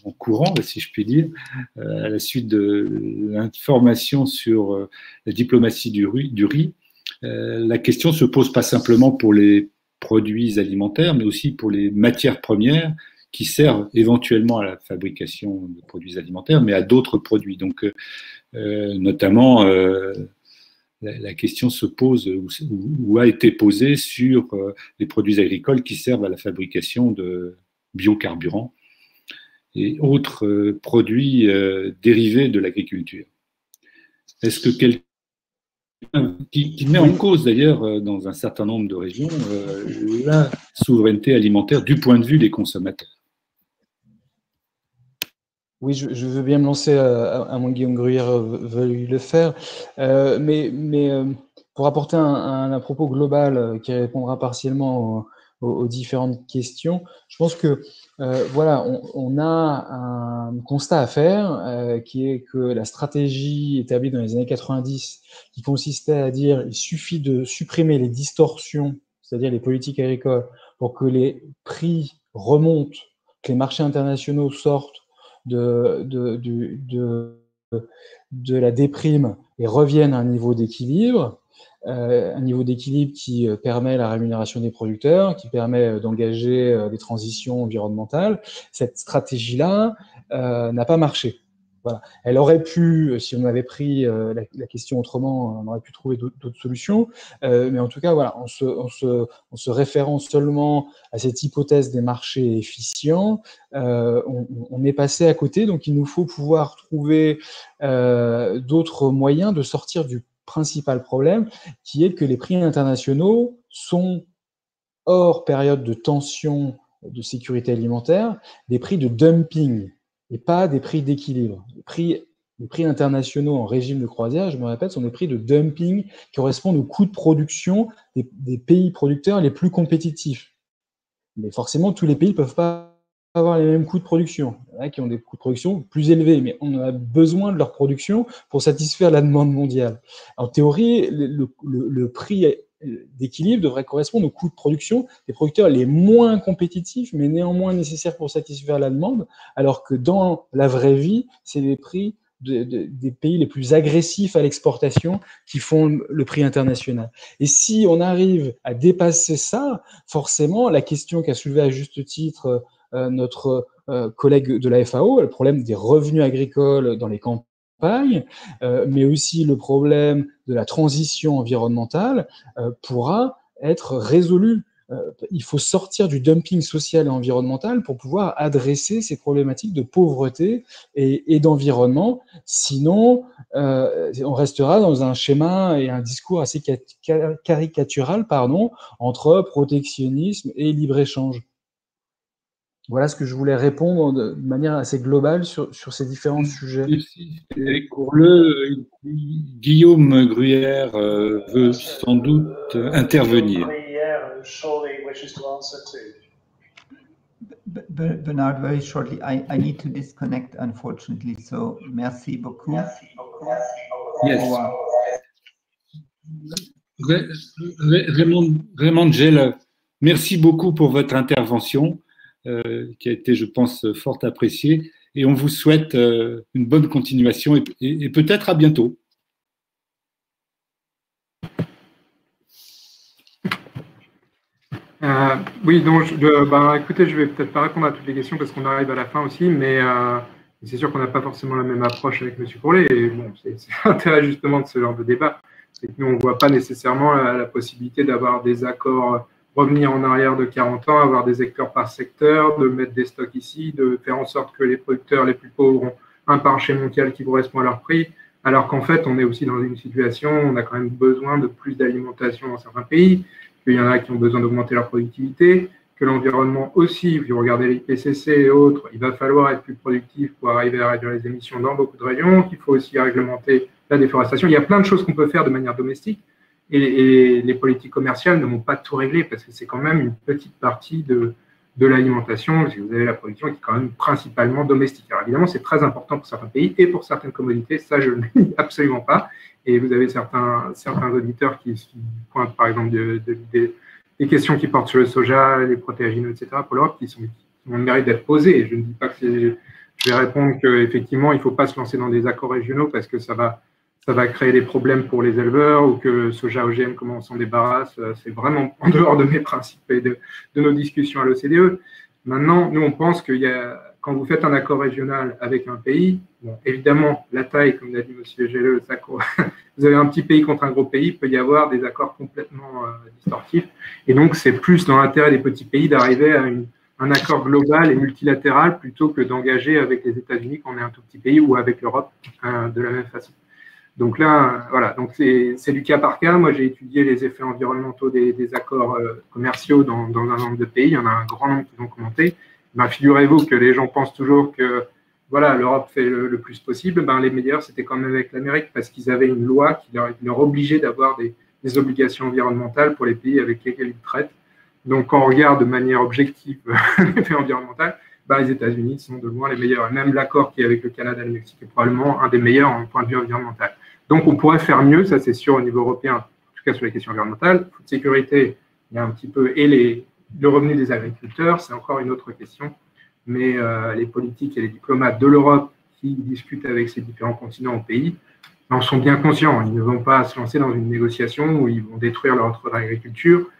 en courant, si je puis dire, à la suite de l'information sur la diplomatie du riz. La question se pose pas simplement pour les produits alimentaires, mais aussi pour les matières premières qui servent éventuellement à la fabrication de produits alimentaires, mais à d'autres produits. Donc, notamment, la question se pose ou a été posée sur les produits agricoles qui servent à la fabrication de biocarburants et autres produits dérivés de l'agriculture. Est-ce que quelqu'un qui met en cause d'ailleurs dans un certain nombre de régions la souveraineté alimentaire du point de vue des consommateurs? Oui, je veux bien me lancer, à moins que Guillaume Gruyer veuille le faire, mais pour apporter un propos global qui répondra partiellement aux différentes questions, je pense que voilà, on a un constat à faire qui est que la stratégie établie dans les années 90, qui consistait à dire il suffit de supprimer les distorsions, c'est-à-dire les politiques agricoles, pour que les prix remontent, que les marchés internationaux sortent de la déprime et reviennent à un niveau d'équilibre, un niveau d'équilibre qui permet la rémunération des producteurs, qui permet d'engager des transitions environnementales. Cette stratégie-là n'a pas marché. Voilà. Elle aurait pu, si on avait pris la question autrement, on aurait pu trouver d'autres solutions. Mais en tout cas, voilà, en se référant seulement à cette hypothèse des marchés efficients, on est passé à côté. Donc, il nous faut pouvoir trouver d'autres moyens de sortir du principal problème, qui est que les prix internationaux sont, hors période de tension de sécurité alimentaire, des prix de dumping et pas des prix d'équilibre. Les prix internationaux en régime de croisière, je me répète, sont des prix de dumping qui correspondent aux coûts de production des pays producteurs les plus compétitifs. Mais forcément, tous les pays ne peuvent pas avoir les mêmes coûts de production. Il y en a qui ont des coûts de production plus élevés, mais on a besoin de leur production pour satisfaire la demande mondiale. En théorie, le prix d'équilibre devrait correspondre aux coûts de production des producteurs les moins compétitifs, mais néanmoins nécessaires pour satisfaire la demande, alors que dans la vraie vie, c'est les prix des pays les plus agressifs à l'exportation qui font le prix international. Et si on arrive à dépasser ça, forcément, la question qu'a soulevée à juste titre notre collègue de la FAO, le problème des revenus agricoles dans les campagnes, mais aussi le problème de la transition environnementale pourra être résolu. Il faut sortir du dumping social et environnemental pour pouvoir adresser ces problématiques de pauvreté et d'environnement. Sinon, on restera dans un schéma et un discours assez caricatural, entre protectionnisme et libre-échange. Voilà ce que je voulais répondre de manière assez globale sur ces différents sujets. Merci. Guillaume Gruyère veut sans doute intervenir. Bernard, very shortly, I need to disconnect, unfortunately, so merci beaucoup. Yes. Raymond Gell, merci beaucoup pour votre intervention. Qui a été, je pense, fort apprécié. Et on vous souhaite une bonne continuation et peut-être à bientôt. Oui, donc, écoutez, je vais peut-être pas répondre à toutes les questions parce qu'on arrive à la fin aussi, mais c'est sûr qu'on n'a pas forcément la même approche avec M. Courlet. Et bon, c'est l'intérêt justement de ce genre de débat. C'est que nous, on ne voit pas nécessairement la possibilité d'avoir des accords, revenir en arrière de 40 ans, avoir des secteurs par secteur, de mettre des stocks ici, de faire en sorte que les producteurs les plus pauvres ont un marché mondial qui correspond à leur prix, alors qu'en fait, on est aussi dans une situation où on a quand même besoin de plus d'alimentation dans certains pays, qu'il y en a qui ont besoin d'augmenter leur productivité, que l'environnement aussi, vous regardez l'IPCC et autres, il va falloir être plus productif pour arriver à réduire les émissions dans beaucoup de régions, qu'il faut aussi réglementer la déforestation. Il y a plein de choses qu'on peut faire de manière domestique. Et les politiques commerciales ne vont pas tout régler parce que c'est quand même une petite partie de l'alimentation, parce que vous avez la production qui est quand même principalement domestique. Alors évidemment, c'est très important pour certains pays et pour certaines commodités, ça je ne le nie absolument pas. Et vous avez certains auditeurs qui pointent par exemple des questions qui portent sur le soja, les protéagineux, etc. pour l'Europe qui ont le mérite d'être posées. Et je ne dis pas que je vais répondre qu'effectivement, il ne faut pas se lancer dans des accords régionaux parce que ça va créer des problèmes pour les éleveurs ou que le soja OGM, comment on s'en débarrasse, c'est vraiment en dehors de mes principes et de nos discussions à l'OCDE. Maintenant, nous, on pense quand vous faites un accord régional avec un pays, bon, évidemment, la taille, comme l'a dit M. Gelleux, vous avez un petit pays contre un gros pays, il peut y avoir des accords complètement distortifs. Et donc, c'est plus dans l'intérêt des petits pays d'arriver à un accord global et multilatéral plutôt que d'engager avec les États-Unis quand on est un tout petit pays ou avec l'Europe de la même façon. Donc là, voilà, donc c'est du cas par cas. Moi, j'ai étudié les effets environnementaux des accords commerciaux dans un nombre de pays. Il y en a un grand nombre qui l'ont commenté. Ben, figurez-vous que les gens pensent toujours que voilà, l'Europe fait le plus possible. Ben, les meilleurs, c'était quand même avec l'Amérique parce qu'ils avaient une loi qui leur obligeait d'avoir des obligations environnementales pour les pays avec lesquels ils traitent. Donc, quand on regarde de manière objective l'effet environnemental, ben, les États-Unis sont de loin les meilleurs. Même l'accord qui est avec le Canada et le Mexique est probablement un des meilleurs en point de vue environnemental. Donc, on pourrait faire mieux, ça c'est sûr, au niveau européen, en tout cas sur les questions environnementales. Food sécurité, il y a un petit peu, et le revenu des agriculteurs, c'est encore une autre question. Mais les politiques et les diplomates de l'Europe qui discutent avec ces différents continents au pays en sont bien conscients. Ils ne vont pas se lancer dans une négociation où ils vont détruire leur agriculture.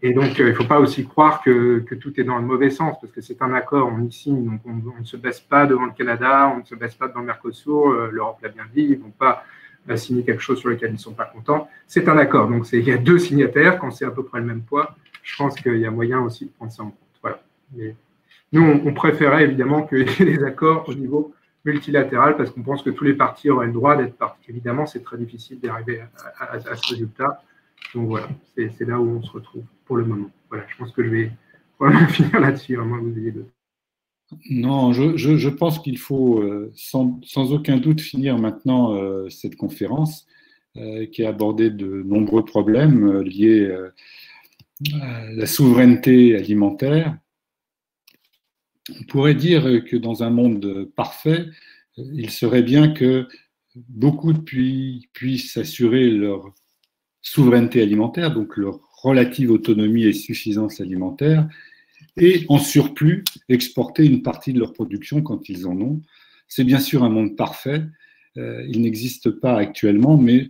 Et donc, il ne faut pas aussi croire que tout est dans le mauvais sens, parce que c'est un accord, on y signe, donc on ne se baisse pas devant le Canada, on ne se baisse pas devant le Mercosur, l'Europe l'a bien dit, ils ne vont pas signer quelque chose sur lequel ils ne sont pas contents. C'est un accord, donc il y a 2 signataires, quand c'est à peu près le même poids, je pense qu'il y a moyen aussi de prendre ça en compte. Voilà. Mais nous, on préférait évidemment qu'il y ait des accords au niveau multilatéral, parce qu'on pense que tous les partis auraient le droit d'être partis. Évidemment, c'est très difficile d'arriver à ce résultat. Donc voilà, c'est là où on se retrouve pour le moment. Voilà, je pense que je vais probablement finir là-dessus, à moins que vous ayez d'autres. Non, je pense qu'il faut sans aucun doute finir maintenant cette conférence qui a abordé de nombreux problèmes liés à la souveraineté alimentaire. On pourrait dire que dans un monde parfait, il serait bien que beaucoup de pays puissent assurer leur souveraineté alimentaire, donc leur relative autonomie et suffisance alimentaire, et en surplus exporter une partie de leur production quand ils en ont. C'est bien sûr un monde parfait, il n'existe pas actuellement, mais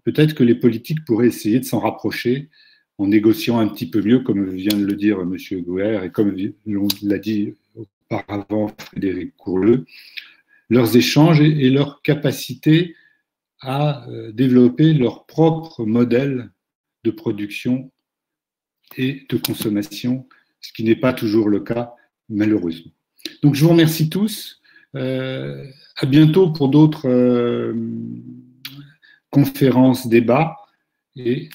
peut-être que les politiques pourraient essayer de s'en rapprocher en négociant un petit peu mieux, comme vient de le dire M. Gouer, et comme l'a dit auparavant Frédéric Courleux, leurs échanges et leur capacité à développer leur propre modèle de production et de consommation, ce qui n'est pas toujours le cas, malheureusement. Donc, je vous remercie tous. À bientôt pour d'autres conférences, débats, et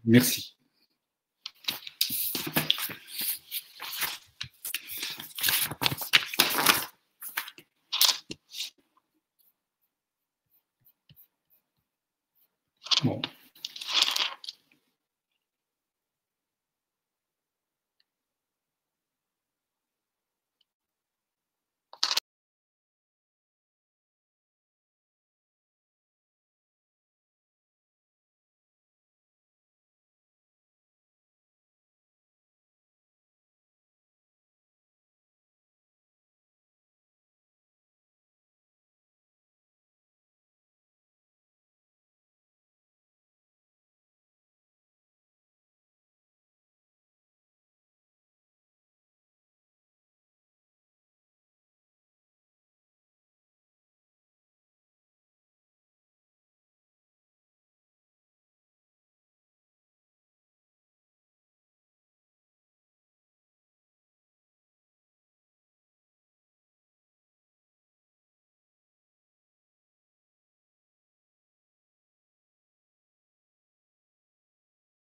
merci. Bon.